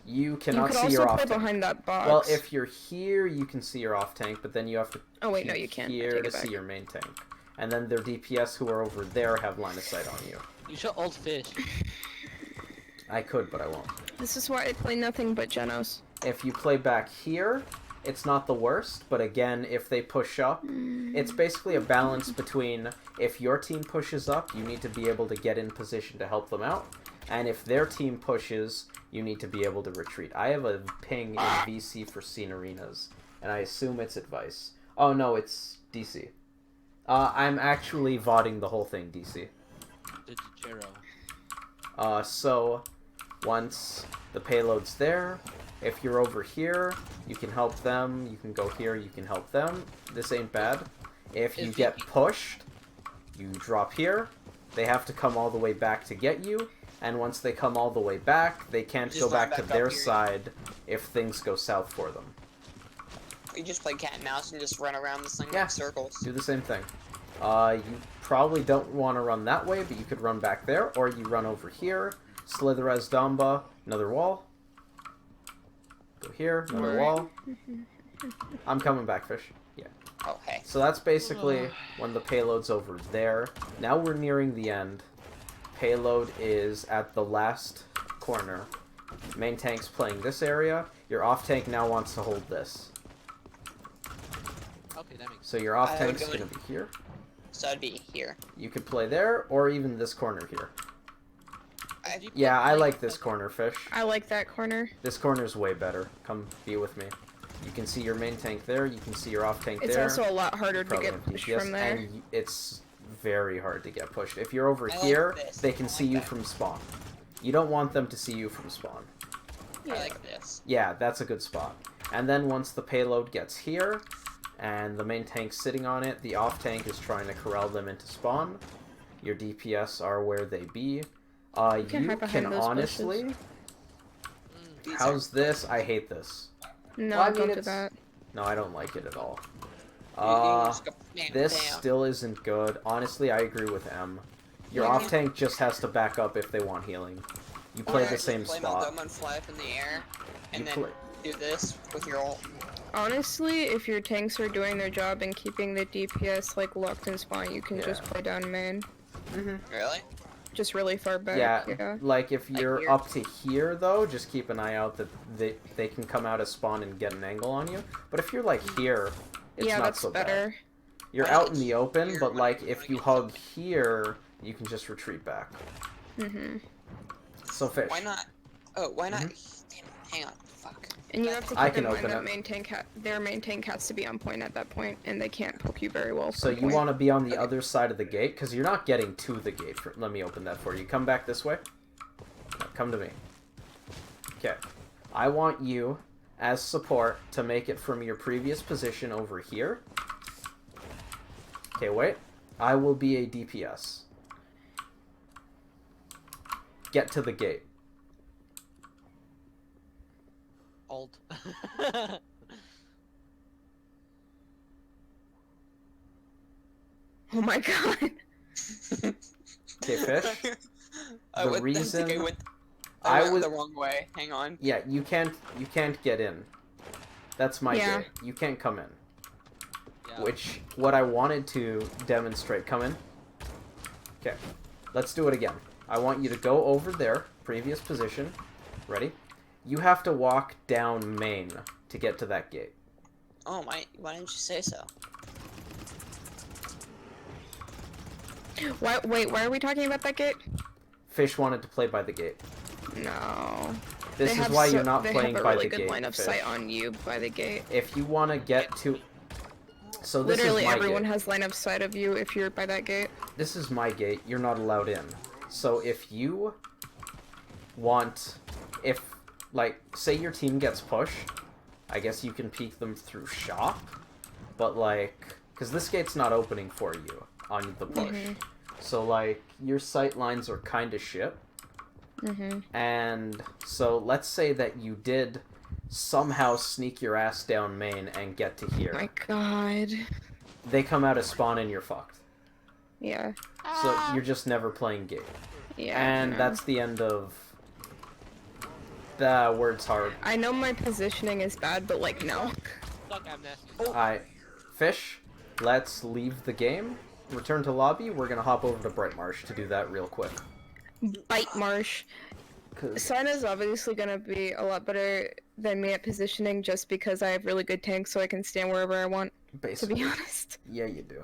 You You cannot could see your also off play tank. behind that box. Well, if you're here, you can see your off tank, but then you have to Oh wait, no, peek you can't. I here take to it back. see your main tank. And then their DPS who are over there have line of sight on you. You should ult fish. I could, but I won't. This is why I play nothing but Genos. If you play back here, it's not the worst, but again, if they push up, it's basically a balance between if your team pushes up, you need to be able to get in position to help them out, and if their team pushes, you need to be able to retreat. I have a ping in VC for Scene Arenas, and I assume it's advice. Oh no, it's DC. I'm actually VODing the whole thing, DC. The Jero. So, once the payload's there, if you're over here, you can help them, you can go here, you can help them. This ain't bad. If you get pushed, you drop here, they have to come all the way back to get you, and once they come all the way back, they can't Just go line back to back up their here. side if things go south for them. You just play cat and mouse and just run around this thing Yeah. in circles. Do the same thing. You probably don't want to run that way, but you could run back there, or you run over here, slither as Damba, another wall. Go here, another wall. I'm coming back, Fish. Yeah. Oh, hey. So that's basically when the payload's over there. Now we're nearing the end. Payload is at the last corner. Main tank's playing this area. Your off tank now wants to hold this. Okay, that makes So your off I would tank's go gonna be here. So I'd be here. You could play there, or even this corner here. sense. Yeah, I like this corner, Fish. I like that corner. This corner's way better. Come be with me. You can see your main tank there. You can see your off tank It's there. also a lot harder to Probably get have pushed DPS, from there. and it's very hard to get pushed. If you're over I like here, this. they can I see like you that. from spawn. You don't want them to see you from spawn. I like this. Yeah, that's a good spot. And then once the payload gets here, and the main tank's sitting on it, the off tank is trying to corral them into spawn. Your DPS are where they be. You can hide behind those honestly... bushes. These How's are- this? I hate this. No, Well, I mean, don't do it's- that. No, I don't like it at all. you just go bam, This bam. still isn't good. Honestly, I agree with M. Your Yeah. off tank just has to back up if they want healing. You play Or the just same play spot. Meldoma and fly up in the air, and You then play- do this with your ult. Honestly, if your tanks are doing their job and keeping the DPS like locked in spawn, you can Yeah. just play down main. Really? Just really far back. Yeah, like if you're here. up to here though, just keep an eye out that they can come out of spawn and get an angle on you. But if you're like here, it's Yeah, not that's so better. bad. You're Why not out in the open, here but when like you if wanna you get hug something? here, you can just retreat back. Mm-hmm. So Fish. Why not? Oh, why not? Mm-hmm. Damn it, hang on. Fuck. And you have to I keep can in mind open that it. their main tank has to be on point at that point, and they can't poke you very well. So from you point. want to be on the other side of the gate because you're not getting to the gate. Let me open that for you. Come back this way. No, come to me. Okay. I want you, as support, to make it from your previous position over here. Okay, wait. I will be a DPS. Get to the gate. Alt. Oh my god. Okay, Fish. I The think reason I went I was the wrong way. Hang on. yeah, you can't get in. That's my Yeah. gate. You can't come in. Yeah. Which, what I wanted to demonstrate, come in. Okay, let's do it again. I want you to go over there, previous position. Ready? You have to walk down main to get to that gate. Oh my! Why didn't you say so? Wait, why are we talking about that gate? Fish wanted to play by the gate. No. This They is have why so- you're not playing They have a by really the good gate, line of Fish. sight on you by the gate. If you want to get to... So this Literally is my everyone gate. has line of sight of you if you're by that gate. This is my gate. You're not allowed in. So if you want... If, like, say your team gets pushed, I guess you can peek them through shop. But, like... Because this gate's not opening for you on the push. Mhm. So, like, your sight lines are kind of shit. Mm-hmm. And so let's say that you did somehow sneak your ass down main and get to here. My god. They come out of spawn and you're fucked. Yeah. So you're just never playing gate. Yeah. And no. that's the end of... The word's hard. I know my positioning is bad, but like, no. Suck amnesty. Alright. Fish, let's leave the game. Return to lobby. We're gonna hop over to Brightmarsh to do that real quick. Brightmarsh. 'Cause- Sana's obviously gonna be a lot better than me at positioning just because I have really good tanks so I can stand wherever I want, to basically. be honest. Yeah, you do.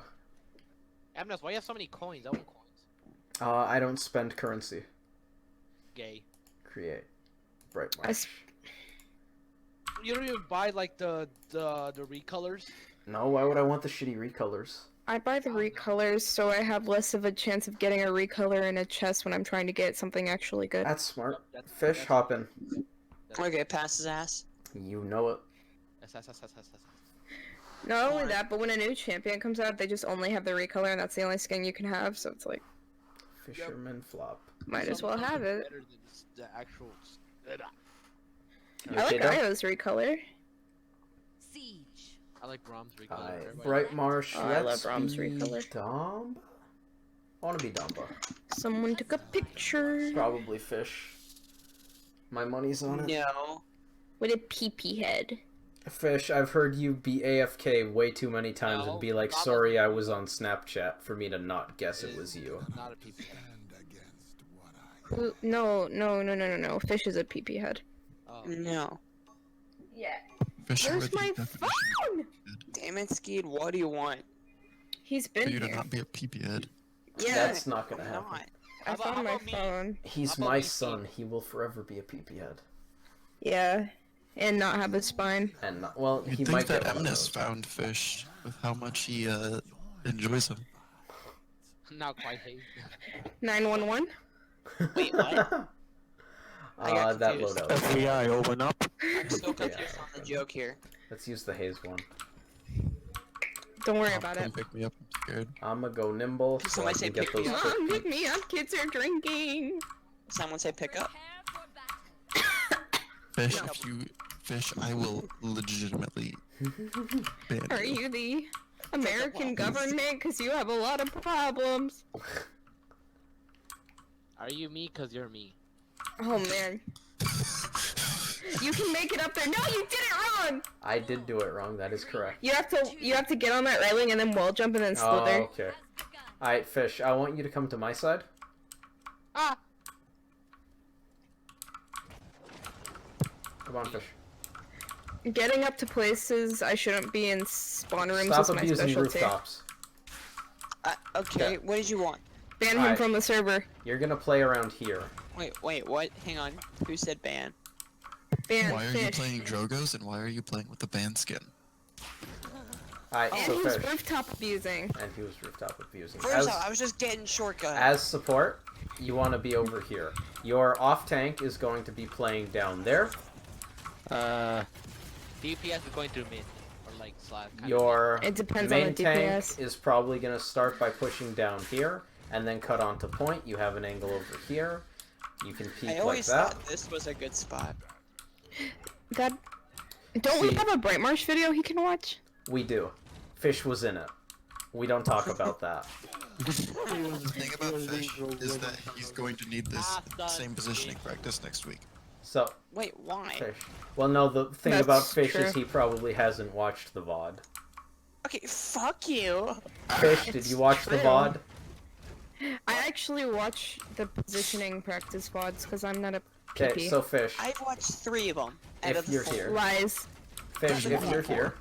Amnes, why you have so many coins? I want coins. I don't spend currency. Gay. Create. I Brightmarsh. s- You don't even buy like the recolors. No, why would I want the shitty recolors? I buy the recolors so I have less of a chance of getting a recolor in a chest when I'm trying to get something actually good. That's smart. That's- Fish, that's- hop in. Okay, pass his ass. You know it. Yes. Not only that, but when a new champion comes out, they just only have the recolor and that's the only skin you can have, so it's like, Fisherman flop. might as well have it. Better than the actual. You I okay, like though? Io's recolor. Siege. I like Brahms recolor. Alright, Everybody- Brightmarsh, Oh, I let's love Rom's be recolor. Dumba? I wanna be Dumba. Someone took a picture Probably Fish. My money's on it. No. with a pee-pee head. Fish, I've heard you be AFK way too many times No, and be like, probably. sorry I was on Snapchat for me to not guess it was you. Not a PP head. No. Fish is a PP head. Oh. No. Yeah. Fish Where's with my the definition phone? Damn it, Skeed, what do you want? He's for been you to here. not be a PP head. Yeah, That's not gonna I'm happen. not. I How about- found how my about me? phone. He's How about my me, son. He will forever be a PP head. Yeah. And not have a spine. And not, well, You'd he think might that get one of Emnus those. found Fish with how much he enjoys him. Not quite hate. 911? Wait, what? I got That confused. loadout. FBI, open up. I'm still confused on the joke here. Let's use the haze one. Don't worry Oh, about come it. pick me up. I'm scared. I'ma go nimble Can so I somebody can say get pick those me up? quick Mom, pick peeks. me up. Kids are drinking. Someone say pick up. Fish, No. if you fish, I will legitimately ban Are you the American government? Because you have a lot of problems. Are you me? Cause you're me. Oh man. You can make it up there. No, you did it wrong. I did do it wrong. That is correct. You have to get on that railing and then wall jump and then Oh, slither. okay. Alright, Fish, I want you to come to my side. Ah. Come on, Fish. Getting up to places I shouldn't be in spawn rooms Stop is my abusing specialty. rooftops. Okay, Yeah. what did you want? Ban him Alright. from the server. You're gonna play around here. Wait, what? Hang on. Who said ban? Ban Why are Fish. you playing Drogos and why are you playing with the band skin? Alright, And so he was Fish. rooftop abusing. And he was rooftop abusing. First off, I was just getting shortcut. As support, you want to be over here. Your off tank is going to be playing down there. DPS is going to mid or like slab. kind of Your It depends on main the tank DPS. is probably going to start by pushing down here and then cut onto point. You have an angle over here. You can peek I like always that. thought this was a good spot. That. Don't we See- have a Brightmarsh video he can watch? We do. Fish was in it. We don't talk about that. The thing about Fish is that he's going to need this same positioning practice next week. So, Wait, why? Fish. Well, no, the thing That's about Fish true. is he probably hasn't watched the VOD. Okay, fuck you. Fish, did It's you watch the true. VOD? I actually watch the positioning practice VODs because I'm not a Okay, PP. so Fish, I've watched 3 of them. Out If of the you're 4. here. Lies. Fish, if you're here.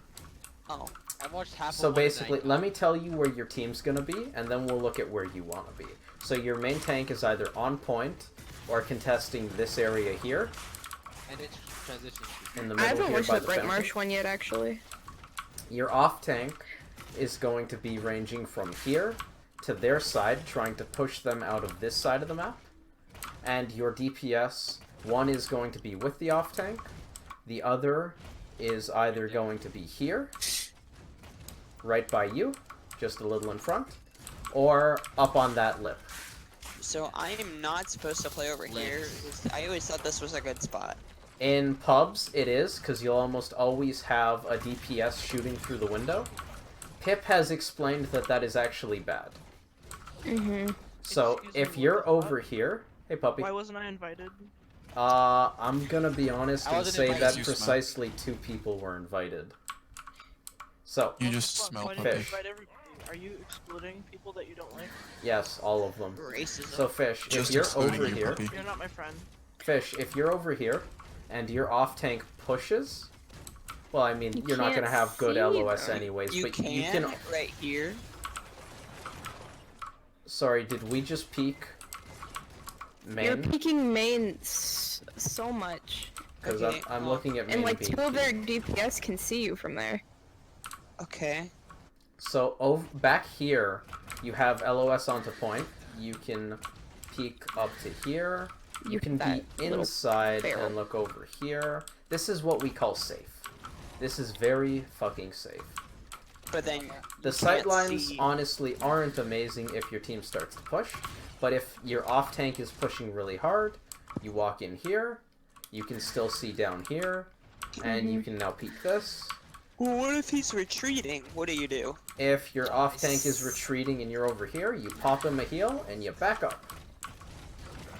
Oh. I watched half So of one basically, night. let me tell you where your team's gonna be, and then we'll look at where you want to be. So your main tank is either on point or contesting this area here And it's transitioning. in the I middle haven't here watched by the the fountain. Brightmarsh one yet, actually. Your off tank is going to be ranging from here to their side, trying to push them out of this side of the map. And your DPS, one is going to be with the off tank, the other is either going to be here, right by you, just a little in front, or up on that lip. So I am not supposed to play over here. I always thought this was a good spot. In pubs, it is, because you'll almost always have a DPS shooting through the window. Pip has explained that that is actually bad. Mm-hmm. So, Excuse me, if what you're the over here... Hey, puppy. Why wasn't I invited? I'm gonna be honest I and wasn't say invited. that You smell. precisely 2 people were invited. So, You just Fuck, smell why didn't you puppy. invite everybody? Are you excluding people that you don't like? yes, all of them. Racism. So, Fish, Just if you're excluding over you, here... puppy. You're not my friend. Fish, if you're over here, and your off-tank pushes... Well, I mean, you're not gonna can't have good see LOS them. anyways, you but can, you can... right here. Sorry, did we just peek You're main? peeking main so much. Because Okay, I'm looking at main And like being 2 of their peeked. DPS can see you from there. Okay. So back here, you have LOS onto point. You can peek up to here. You can that be little inside barrel. and look over here. This is what we call safe. This is very fucking safe. But then The can't sight lines see- honestly aren't amazing if your team starts to push, but if your off tank is pushing really hard, you walk in here, you can still see down here, and you can now peek this. Well, what if he's retreating? What do? If your off tank is retreating and you're over here, you pop him a heal and you back up.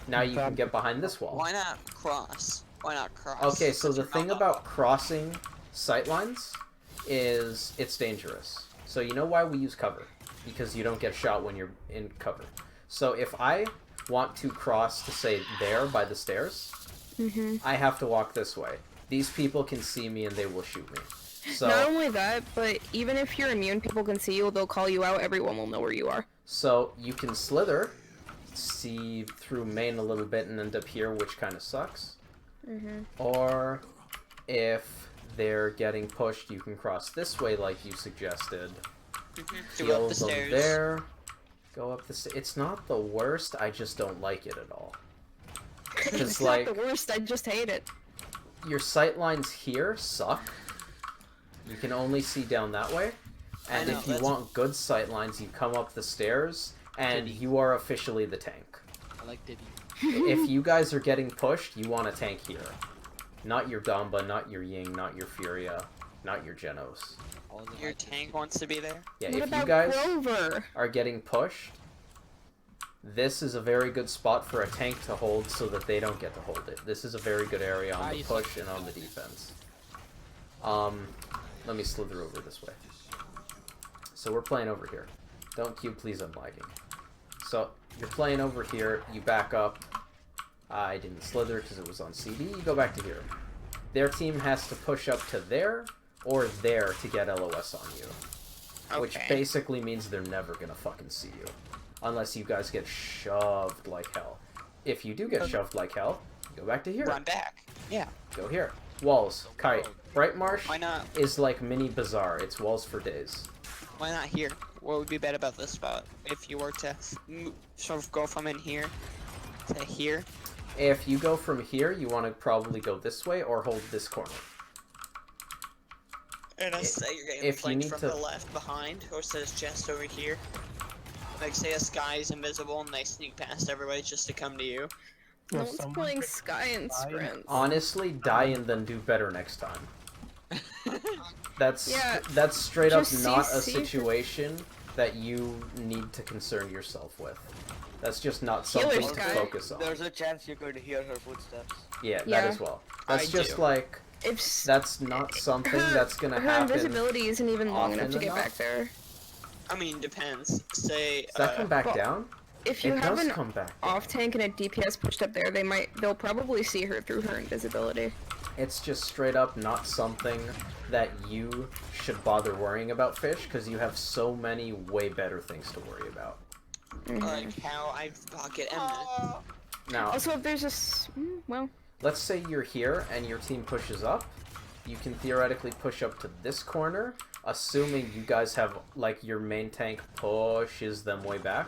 Now you can get behind this wall. Why not cross? Why not cross? Okay, so the You're thing not- about crossing sightlines is it's dangerous. So you know why we use cover? Because you don't get shot when you're in cover. So if I want to cross to, say, there by the stairs, I have to walk this way. These people can see me and they will shoot me. So, not only that, but even if you're immune, people can see you, they'll call you out, everyone will know where you are. So you can slither, see through main a little bit and end up here, which kind of sucks. Or if they're getting pushed, you can cross this way like you suggested. Go up the stairs. There. Go up the stairs. It's not the worst, I just don't like it at all. It's like, not the worst, I just hate it. Your sight lines here suck. You can only see down that way. And if you want good sight lines, you come up the stairs, and you are officially the tank. I like Diddy. If you guys are getting pushed, you want a tank here. Not your Gamba, not your Ying, not your Furia, not your Genos. Your tank wants to be there? Yeah, What if about you guys Grover? are getting pushed, this is a very good spot for a tank to hold so that they don't get to hold it. This is a very good area on the push and on the defense. Let me slither over this way. So we're playing over here. Don't queue, please, I'm lagging. So, you're playing over here, you back up. I didn't slither because it was on CD, you go back to here. Their team has to push up to there, or there to get LOS on you. Okay. Which basically means they're never gonna fucking see you. Unless you guys get shoved like hell. If you do get shoved like hell, go back to here. Run back. Yeah. Go here. Walls. Kite. Brightmarsh Why not? is like mini Bazaar. It's walls for days. Why not here? What would be bad about this spot? If you were to sort of go from in here to here? If you go from here, you want to probably go this way or hold this corner. And I say you're getting if you flanked need from to- the left behind, or says just over here. Like, say a sky is invisible and they sneak past everybody just to come to you. No one's playing Sky and Sprint. Honestly, die and then do better next time. That's Yeah, that's straight up just not a CC. situation that you need to concern yourself with. That's just not Healer something to Sky. focus on. There's a chance you could hear her footsteps. Yeah, that Yeah. as well. That's I just do. like If that's not something that's gonna her happen. invisibility isn't even long enough often to get enough. back there. I mean, depends. Say, Does that come back well, down? If you It have does an come back. off tank and a DPS pushed up there, they'll probably see her through her invisibility. It's just straight up not something that you should bother worrying about, Fish, because you have so many way better things to worry about. like how I pocket Emma. Now, Also, if there's well, let's say you're here and your team pushes up. You can theoretically push up to this corner, assuming you guys have, like, your main tank pushes them way back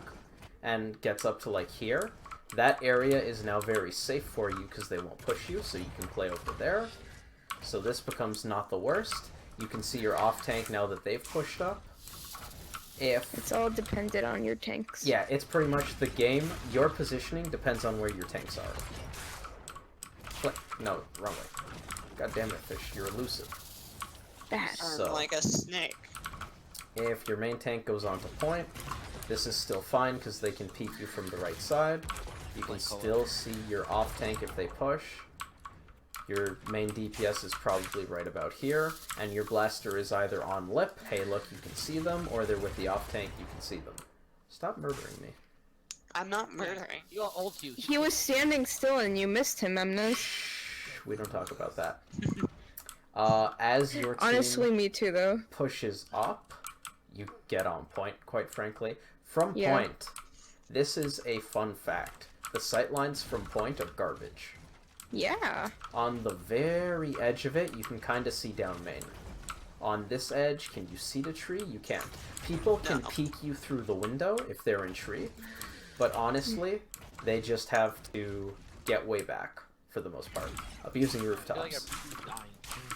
and gets up to, like, here. That area is now very safe for you because they won't push you, so you can play over there. So this becomes not the worst. You can see your off tank now that they've pushed up. it's all dependent on your tanks. Yeah, it's pretty much the game. Your positioning depends on where your tanks are. No, wrong way. God damn it, Fish, you're elusive. Bad. So- Like a snake. If your main tank goes onto point, this is still fine because they can peek you from the right side. You can still see your off tank if they push. Your main DPS is probably right about here, and your blaster is either on lip, hey look you can see them, or they're with the off tank, you can see them. Stop murdering me. I'm not murdering. You got ult you. He was standing still and you missed him, Emnes. We don't talk about that. As your team Honestly, me too, though. pushes up, you get on point, quite frankly. From Yeah. point, this is a fun fact. The sightlines from point are garbage. Yeah. On the very edge of it, you can kind of see down main. On this edge, can you see the tree? You can't. People can peek you through the window if they're in tree, but honestly, they just have to get way back for the most part. Abusing I feel like rooftops. I'm dying.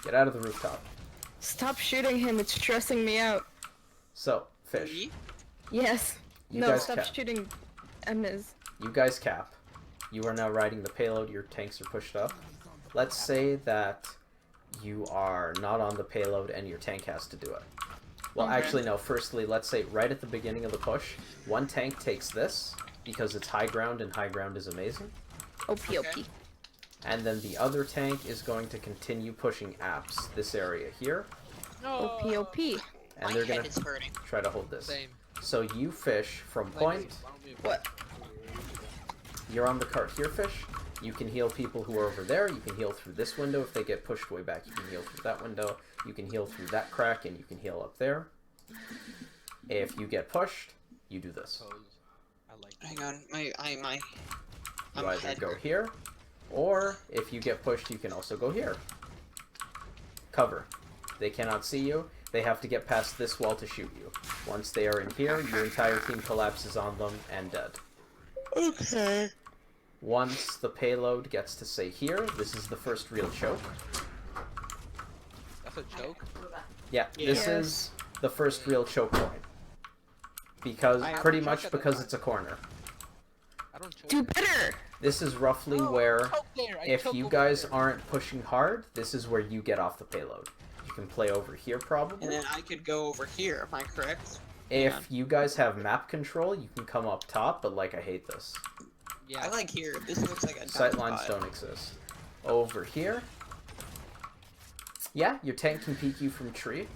Get out of the rooftop. Stop shooting him, it's stressing me out. So, Fish, Me? Yes. You No, guys stop cap. shooting Emnes. You guys cap. You are now riding the payload, your tanks are pushed up. Let's say that you are not on the payload and your tank has to do it. Well, actually, no. Firstly, let's say right at the beginning of the push, one tank takes this, because it's high ground and high ground is amazing. OP. And then the other tank is going to continue pushing apps this area here. No. OP. And My they're head gonna is hurting. try to hold this. Same. So you fish from point. What? You're on the cart here, fish. You can heal people who are over there. You can heal through this window. If they get pushed way back, you can heal through that window. You can heal through that crack, and you can heal up there. If you get pushed, you do this. Hang on, my You either go here, or if you get pushed, you can also go here. Cover. They cannot see you. They have to get past this wall to shoot you. Once they are in here, your entire team collapses on them and dead. Okay. Once the payload gets to say here, this is the first real choke. That's a joke. Yeah, this is the first real choke point. Because, pretty much because it's a corner. I don't choke. Do better. This is roughly where, choke there. I if choke you over guys there. aren't pushing hard, this is where you get off the payload. You can play over here probably. And then I could go over here, am I correct? If you guys have map control, you can come up top, but like I hate this. Yeah. I like here. This looks like a Sight dumb lines spot. don't exist. Over here. Yeah, your tank can peek you from tree.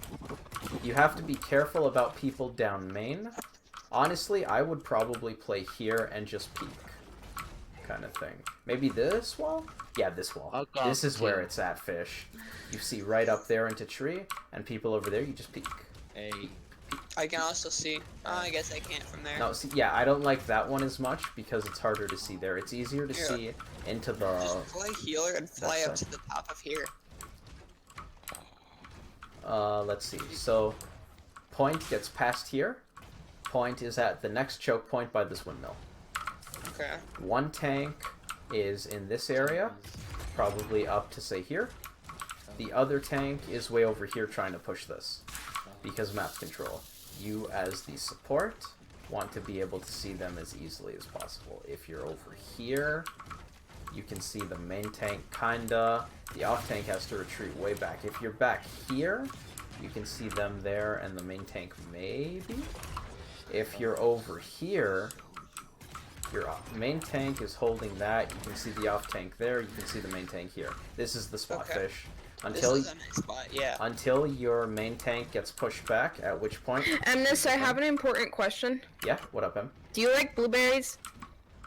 You have to be careful about people down main. Honestly, I would probably play here and just peek. Kind of thing. Maybe this wall? Yeah, this wall. This is where it's at, fish. You see right up there into tree, and people over there, you just peek. Hey. I can also see. Oh, I guess I can't from there. No, see, yeah, I don't like that one as much because it's harder to see there. It's easier to see into the... Just play healer and fly up side. to the top of here. Let's see. So, point gets past here. Point is at the next choke point by this windmill. Okay. One tank is in this area, probably up to say here. The other tank is way over here trying to push this because map control. You as the support want to be able to see them as easily as possible. If you're over here, you can see the main tank kinda. The off tank has to retreat way back. If you're back here, you can see them there and the main tank maybe. If you're over here, your main tank is holding that. You can see the off tank there. You can see the main tank here. This is the spot, fish. Until This is a nice spot, yeah. until your main tank gets pushed back, at which point... Amnes, I have an important question. Yeah, what up, Em? Do you like blueberries?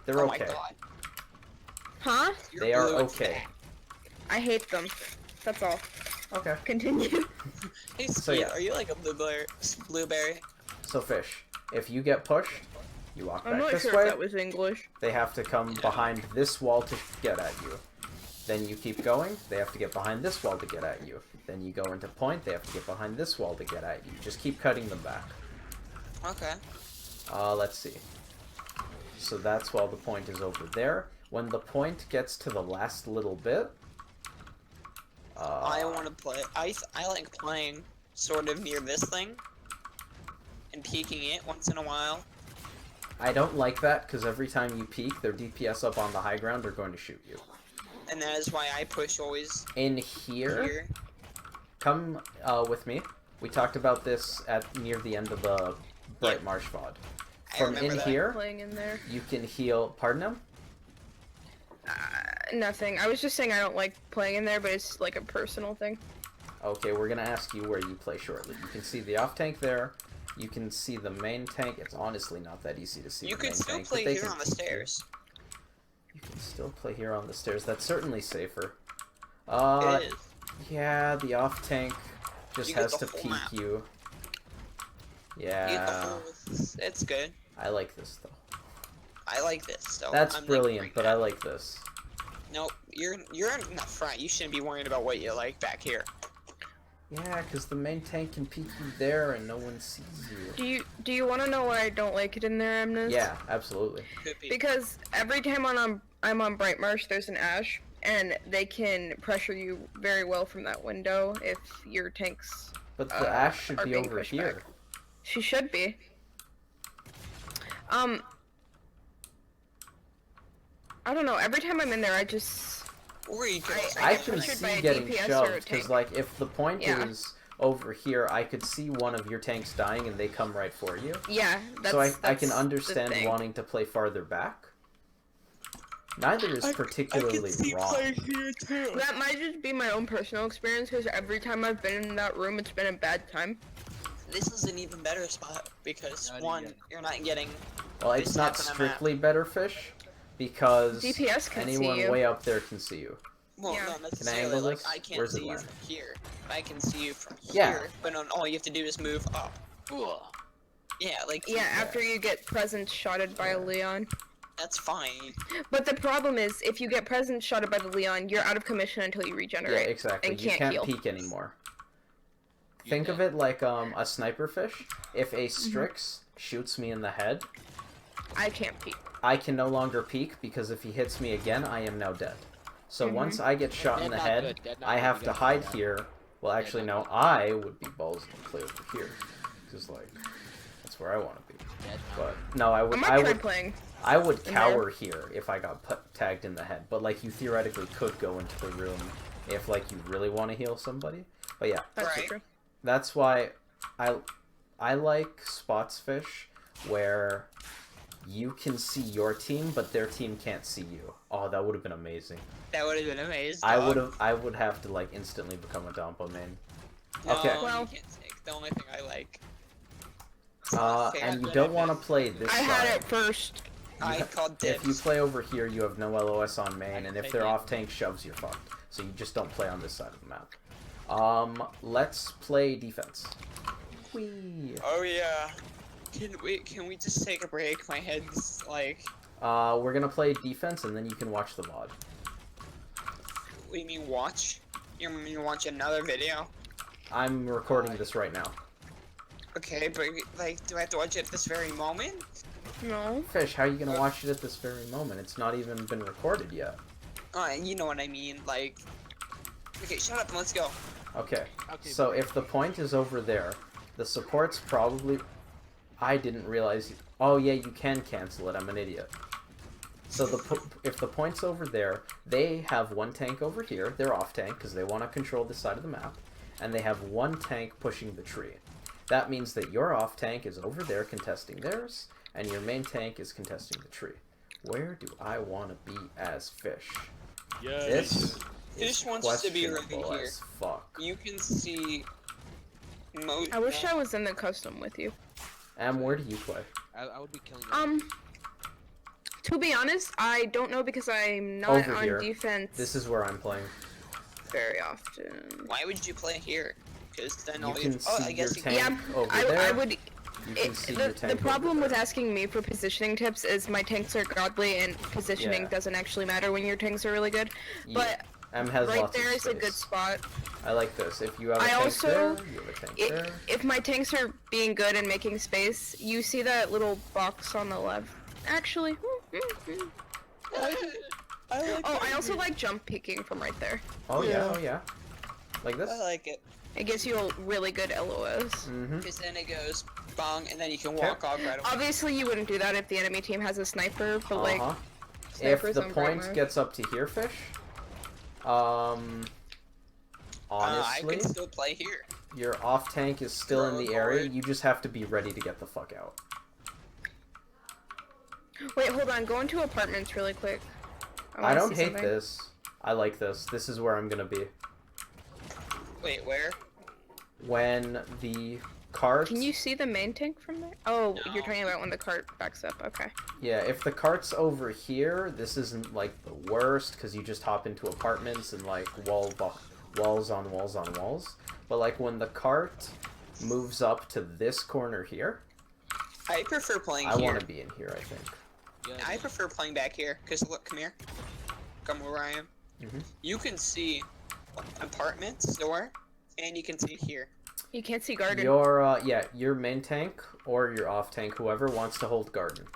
They're Oh okay. my god. Huh? You're They are blue and okay. I hate them. That's all. Okay. Continue. Hey, So, Skeet, yeah. are you like a blueberry? So, fish, if you get pushed, you walk I'm back not this sure way. if that was English. They have to come behind this wall to get at you. Then you keep going. They have to get behind this wall to get at you. Then you go into point. They have to get behind this wall to get at you. Just keep cutting them back. Okay. Let's see. So that's while the point is over there. When the point gets to the last little bit... I want to play. I like playing sort of near this thing and peeking it once in a while. I don't like that, because every time you peek, their DPS up on the high ground are going to shoot you. And that is why I push always In here, here. come with me. We talked about this at near the end of the Brightmarsh VOD. I From remember in that. here, Playing in there. you can heal... Pardon him? Nothing. I was just saying I don't like playing in there, but it's like a personal thing. Okay, we're gonna ask you where you play shortly. You can see the off tank there. You can see the main tank. It's honestly not that easy to see You the main could still tank, play but they here can on the peek you. stairs. You can still play here on the stairs. That's certainly safer. It is. Yeah, the off tank just You get has the to whole peek map. you. You get the Yeah, whole- It's good. I like this though. I like this. So That's I'm brilliant, like, but I like this. Nope, you're in the front. You shouldn't be worried about what you like back here. Yeah, because the main tank can peek you there and no one sees you. Do you want to know why I don't like it in there, Amnes? Yeah, absolutely. Could be. Because every time I'm on Brightmarsh, there's an Ash, and they can pressure you very well from that window if your tanks. But the Ash should are be being over pushed here. back. She should be. I don't know. Every time I'm in there, I just. Or you could also I get can pressured by see a getting DPS or a shoved, tank. because, like, if the point Yeah. is over here, I could see one of your tanks dying and they come right for you. Yeah, that's. So I that's can the understand thing. wanting to play farther back. Neither is particularly wrong. here too. That might just be my own personal experience, because every time I've been in that room, it's been a bad time. This is an even better spot because one, you're not getting. Well, it's not strictly better fish, because DPS can anyone see you. way up there can see you. Well, Yeah. not Can I necessarily. angle Like this? I can't Where's it see you land? from here. I can see you from Yeah. here. But all you have to do is move up. Yeah, like Yeah, after you get presence shotted by a Leon. that's fine. But the problem is, if you get presence shotted by the Leon, you're out of commission until you Yeah, regenerate. exactly. And You can't can't heal. peek anymore. Think of it like a sniper fish. If a Strix shoots me in the head, I can't peek. I can no longer peek because if he hits me again, I am now dead. So once I get shot in the head, I have to hide here. Well, actually, no, I would be balls and play over here, because like that's where I want to be. But no, I would, I would cower here if I got tagged in the head. But like you theoretically could go into the room if like you really want to heal somebody. But yeah, That's true. that's why I like spots fish where you can see your team, but their team can't see you. Oh, that would have been amazing. That would have been amazing. I would have to like instantly become a Dompo main. No, Okay. you can't take the only thing I like. And you don't want to play this I side. had it first. I called dibs. If you play over here, you have no LOS on main, and if their off tank shoves, you're fucked. So you just don't play on this side of the map. Let's play defense. Whee. Oh yeah. Can we just take a break? My head's like. We're gonna play defense, and then you can watch the VOD. What do you mean watch? You mean watch another video? I'm recording this right now. Okay, but like, do I have to watch it at this very moment? No. Fish, how are you gonna watch it at this very moment? It's not even been recorded yet. You know what I mean, like. Okay, shut up and let's go. Okay. So if the point is over there, the support's probably. I didn't realize. Oh yeah, you can cancel it. I'm an idiot. So if the point's over there, they have one tank over here. They're off tank because they want to control this side of the map, and they have one tank pushing the tree. That means that your off tank is over there contesting theirs, and your main tank is contesting the tree. Where do I want to be as Fish? This Fish wants to be right questionable here. as fuck. You can see. I wish I was in the custom with you. Where do you play? I would be killing you. To be honest, I don't know because I'm not Over on here. defense This is where I'm playing. very often. Why would you play here? Because then You all can you. see Oh, I guess your you. tank over I there. would. You can see your The tank problem over with there. asking me for positioning tips is my tanks are godly and positioning Yeah. doesn't actually matter when your tanks are really good. But M has right lots there of is a good space. spot. I like this. If you have a I tank also- there, you have a tank there. If my tanks are being good and making space, you see that little box on the left. Actually, I also like jump peeking from right there. Oh yeah, oh yeah. Like this? I like it. It gives you a really good LOS. Mm-hmm. Because then it goes bong, and then you can walk off right away. Obviously, you wouldn't do that if the enemy team has a sniper, but like, If snipers the on point Brightmarsh. gets up to here, Fish, I honestly, can still play here. your off tank is still in the area. You just have to be ready to get the fuck out. Wait, hold on. Go into apartments really quick. I wanna don't see hate something. this. I like this. This is where I'm gonna be. Wait, where? When the cart... Can you see the main tank from there? Oh, No. you're talking about when the cart backs up. Okay. Yeah, if the cart's over here, this isn't, like, the worst, because you just hop into apartments and, like, walls on walls on walls. But, like, when the cart moves up to this corner here, I prefer playing I here. want to be in here, I think. I prefer playing back here, because look, come here. Come where I am. Mhm. You can see apartments, door, and you can see here. You can't see garden. Your main tank, or your off tank, whoever wants to hold garden.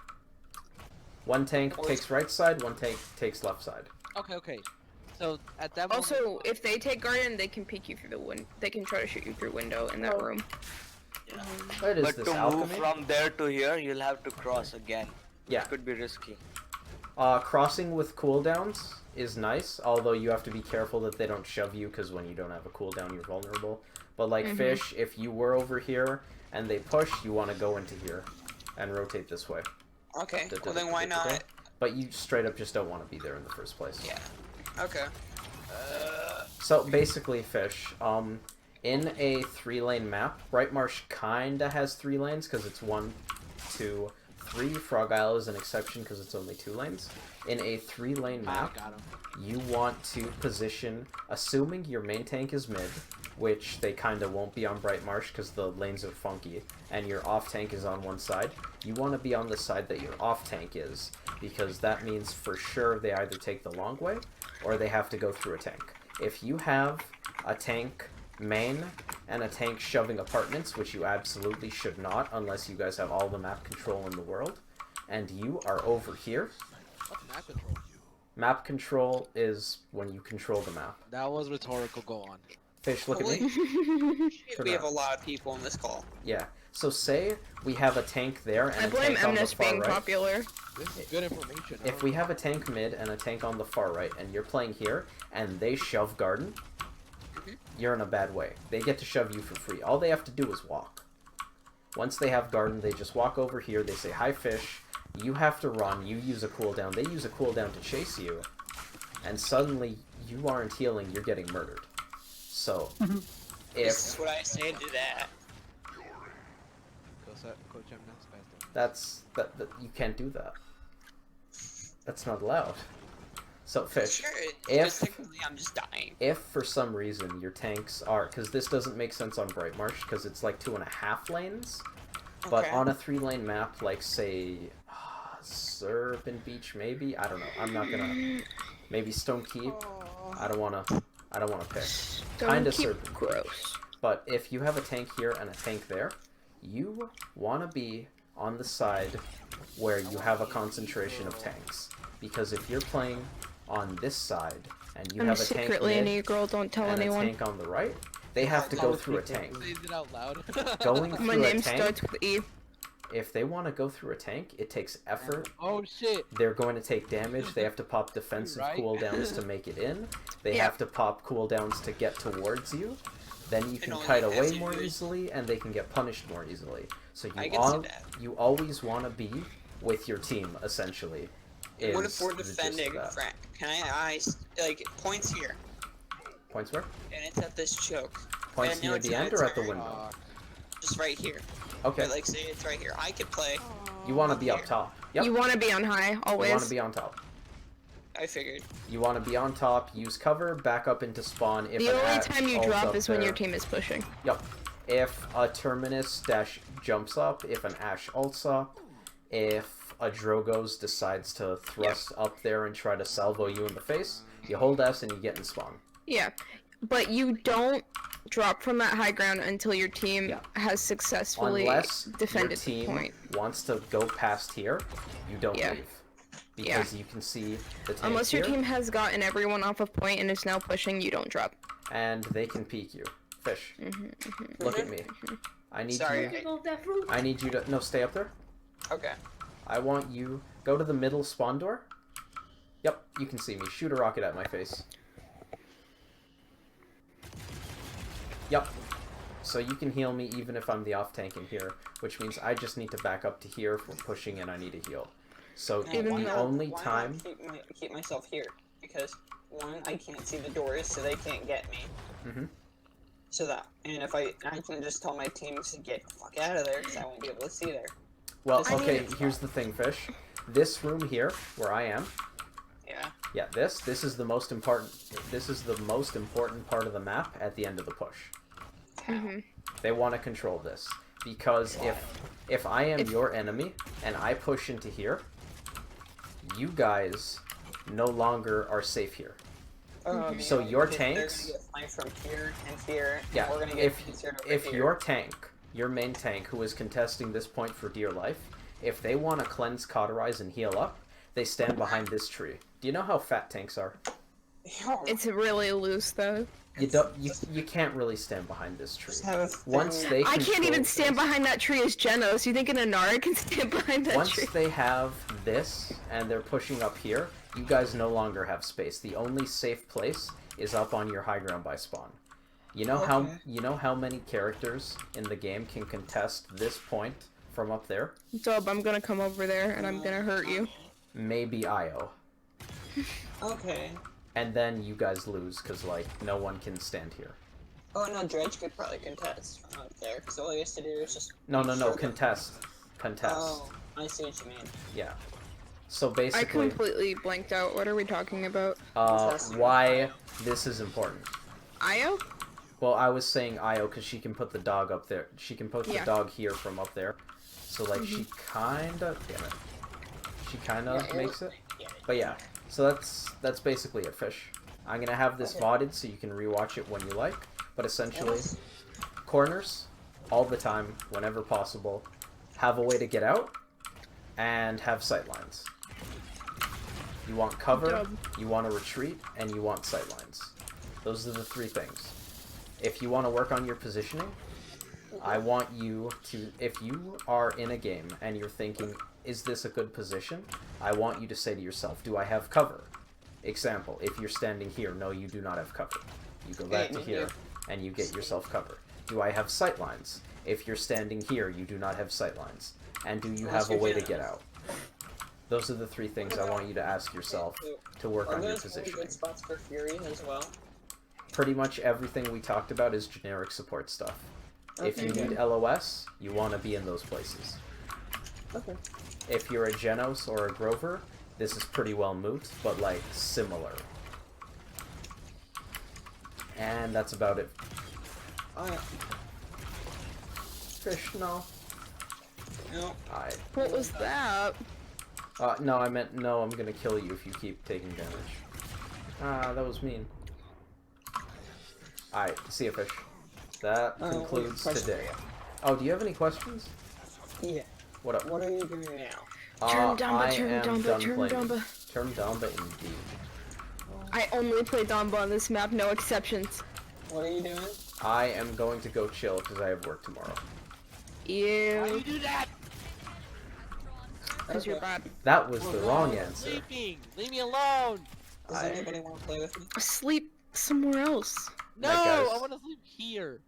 One tank takes right side, one tank takes left side. Okay. So at that moment, Also, if they take garden, they can peek you through the window. They can try to shoot you through window in that room. What is But this, to move alchemy? from there to here, you'll have to cross again. Yeah. It could be risky. Crossing with cooldowns is nice, although you have to be careful that they don't shove you, because when you don't have a cooldown, you're vulnerable. But like Fish, if you were over here and they push, you want to go into here and rotate this way. Okay, well then why not? but you straight up just don't want to be there in the first place. Yeah. Okay. So basically, Fish, in a 3-lane map, Brightmarsh kinda has 3 lanes because it's 1, 2, 3. Frog Isle is an exception because it's only 2 lanes. In a 3-lane map, you want to position, assuming your main tank is mid, which they kinda won't be on Brightmarsh because the lanes are funky, and your off tank is on one side, you want to be on the side that your off tank is, because that means for sure they either take the long way, or they have to go through a tank. If you have a tank main and a tank shoving apartments, which you absolutely should not unless you guys have all the map control in the world, and you are over here. What's map control? Map control is when you control the map. That was rhetorical, go on. Fish, look at me. We have a lot of people in this call. Yeah. So say we have a tank there and I a blame tank on the Emnus far being right. popular. This is good information. If we have a tank mid and a tank on the far right, and you're playing here, and they shove garden, you're in a bad way. They get to shove you for free. All they have to do is walk. Once they have garden, they just walk over here, they say, hi, Fish. You have to run, you use a cooldown, they use a cooldown to chase you, and suddenly you aren't healing, you're getting murdered. So, This is what I say to that. Coach Emnus, that you can't do that. That's not allowed. So, Fish, Sure, if technically I'm just dying. if for some reason your tanks are, because this doesn't make sense on Brightmarsh, because it's like 2.5 lanes, but Okay. on a 3-lane map, like say, Serpent Beach, maybe, I don't know. I'm not gonna. Maybe Stone Keep. I don't wanna pick. Kinda Serpent. Gross. But if you have a tank here and a tank there, you wanna be on the side where you have a concentration of tanks, because if you're playing on this side and you I'm have a tank secretly a mid Negro, don't tell and anyone. a tank on the right, they have to go through a tank. Say it out loud. Going My through a name tank, starts with E. if they want to go through a tank, it takes effort. Oh shit. They're going to take damage. They have to pop defensive Right. cooldowns to make it in. They Yeah. have to pop cooldowns to get towards you. Then you can only kite has away to more use- easily, and they can get punished more easily. So I you can see that. you always want to be with your team, essentially. What is if we're the gist defending of that. Frank? Can I like points here, Points where? and it's at this choke. Points And now near it's the my end or at the turn. window? Just right here. Okay. But, like say it's right here. I could play. You want to be up here. top. Yep. You want to be on high, You always. want to be on top. I figured. You want to be on top, use cover, back up into spawn. If The an only Ashe time you ults drop up is when your there- team is pushing. Yep. If a Terminus dash jumps up, if an Ashe ults up, if a Drogoz decides to thrust up there and try to salvo you in the face, you hold S and you get in spawn. Yeah, but you don't drop from that high ground until your team Yeah. has successfully Unless defended your the team point. wants to go past here, you don't Yeah. leave. Because you can see the tank Unless your here, team has gotten everyone off of point and is now pushing, you don't drop. and they can peek you. Fish, look at me. I need Sorry. you. I need you to stay up there. Okay. I want you go to the middle spawn door. Yep, you can see me. Shoot a rocket at my face. Yep. So you can heal me even if I'm the off tank in here, which means I just need to back up to here if we're pushing and I need to heal. So Even the though- only Why time not keep myself here? Because one, I can't see the doors, so they can't get me. Mhm. So that, and if I can just tell my teams to get the fuck out of there, because I won't be able to see there. Well, I okay, mean- here's the thing, Fish. This room here, where I am, Yeah. this is the most important part of the map at the end of the push. They want to control this because if I am your enemy and I push into here, you guys no longer are safe here. So your because tanks- They're gonna get flanked from here and here, Yeah, and we're gonna get featured over if here. your tank, your main tank, who is contesting this point for dear life, if they want to cleanse, cauterize, and heal up, they stand behind this tree. Do you know how fat tanks are? It's really loose though. You can't really stand behind this tree. Just have a thing. Once they I can't even control stand this- behind that tree as Genos. You think an Inara can stand behind that Once tree? they have this and they're pushing up here, you guys no longer have space. The only safe place is up on your high ground by spawn. You know how many characters in the game can contest this point from up there? Dub, I'm gonna come over there and I'm gonna hurt you. maybe Io. Okay. And then you guys lose, because, like, no one can stand here. Oh no, Dredge could probably contest from out there, because all he has to do is just... No, sure contest. Contest. Oh, I see what you mean. Yeah. So I basically, completely blanked out. What are we talking about? why this is important. Io? Well, I was saying Io because she can put the dog up there. She can put the dog here from up there. So, like, she kinda... Damn it. She kinda makes it. But yeah, so that's basically it, Fish. I'm gonna have this VODed so you can rewatch it when you like. But essentially, corners, all the time, whenever possible, have a way to get out, and have sightlines. You want cover, you want to retreat, and you want sightlines. Those are the three things. If you want to work on your positioning, I want you to, if you are in a game and you're thinking, is this a good position? I want you to say to yourself, do I have cover? Example, if you're standing here, no, you do not have cover. You go back to here, and you get yourself cover. Do I have sightlines? If you're standing here, you do not have sightlines. And do you have a way to get out? Those are the three things I want you to ask yourself to work on your positioning. Good spots for Fury as well? Pretty much everything we talked about is generic support stuff. If you need LOS, you want to be in those places. Okay. If you're a Genos or a Grover, this is pretty well moot, but, like, similar. And that's about it. Fish, no. No. What was that? No, I meant no, I'm gonna kill you if you keep taking damage. Ah, that was mean. Alright, see ya, Fish. That concludes today. Oh, do you have any questions? Yeah. What up? What are you doing now? Turn Damba, I turn am Damba, done turn playing. Damba. Turn Damba indeed. I only play Damba on this map, no exceptions. What are you doing? I am going to go chill because I have work tomorrow. Why Ew. you do that? Because you're bad. That was the wrong answer. Sleeping. Leave me alone. Does anybody want to play with me? Sleep somewhere else. No, Right, guys. I want to sleep here.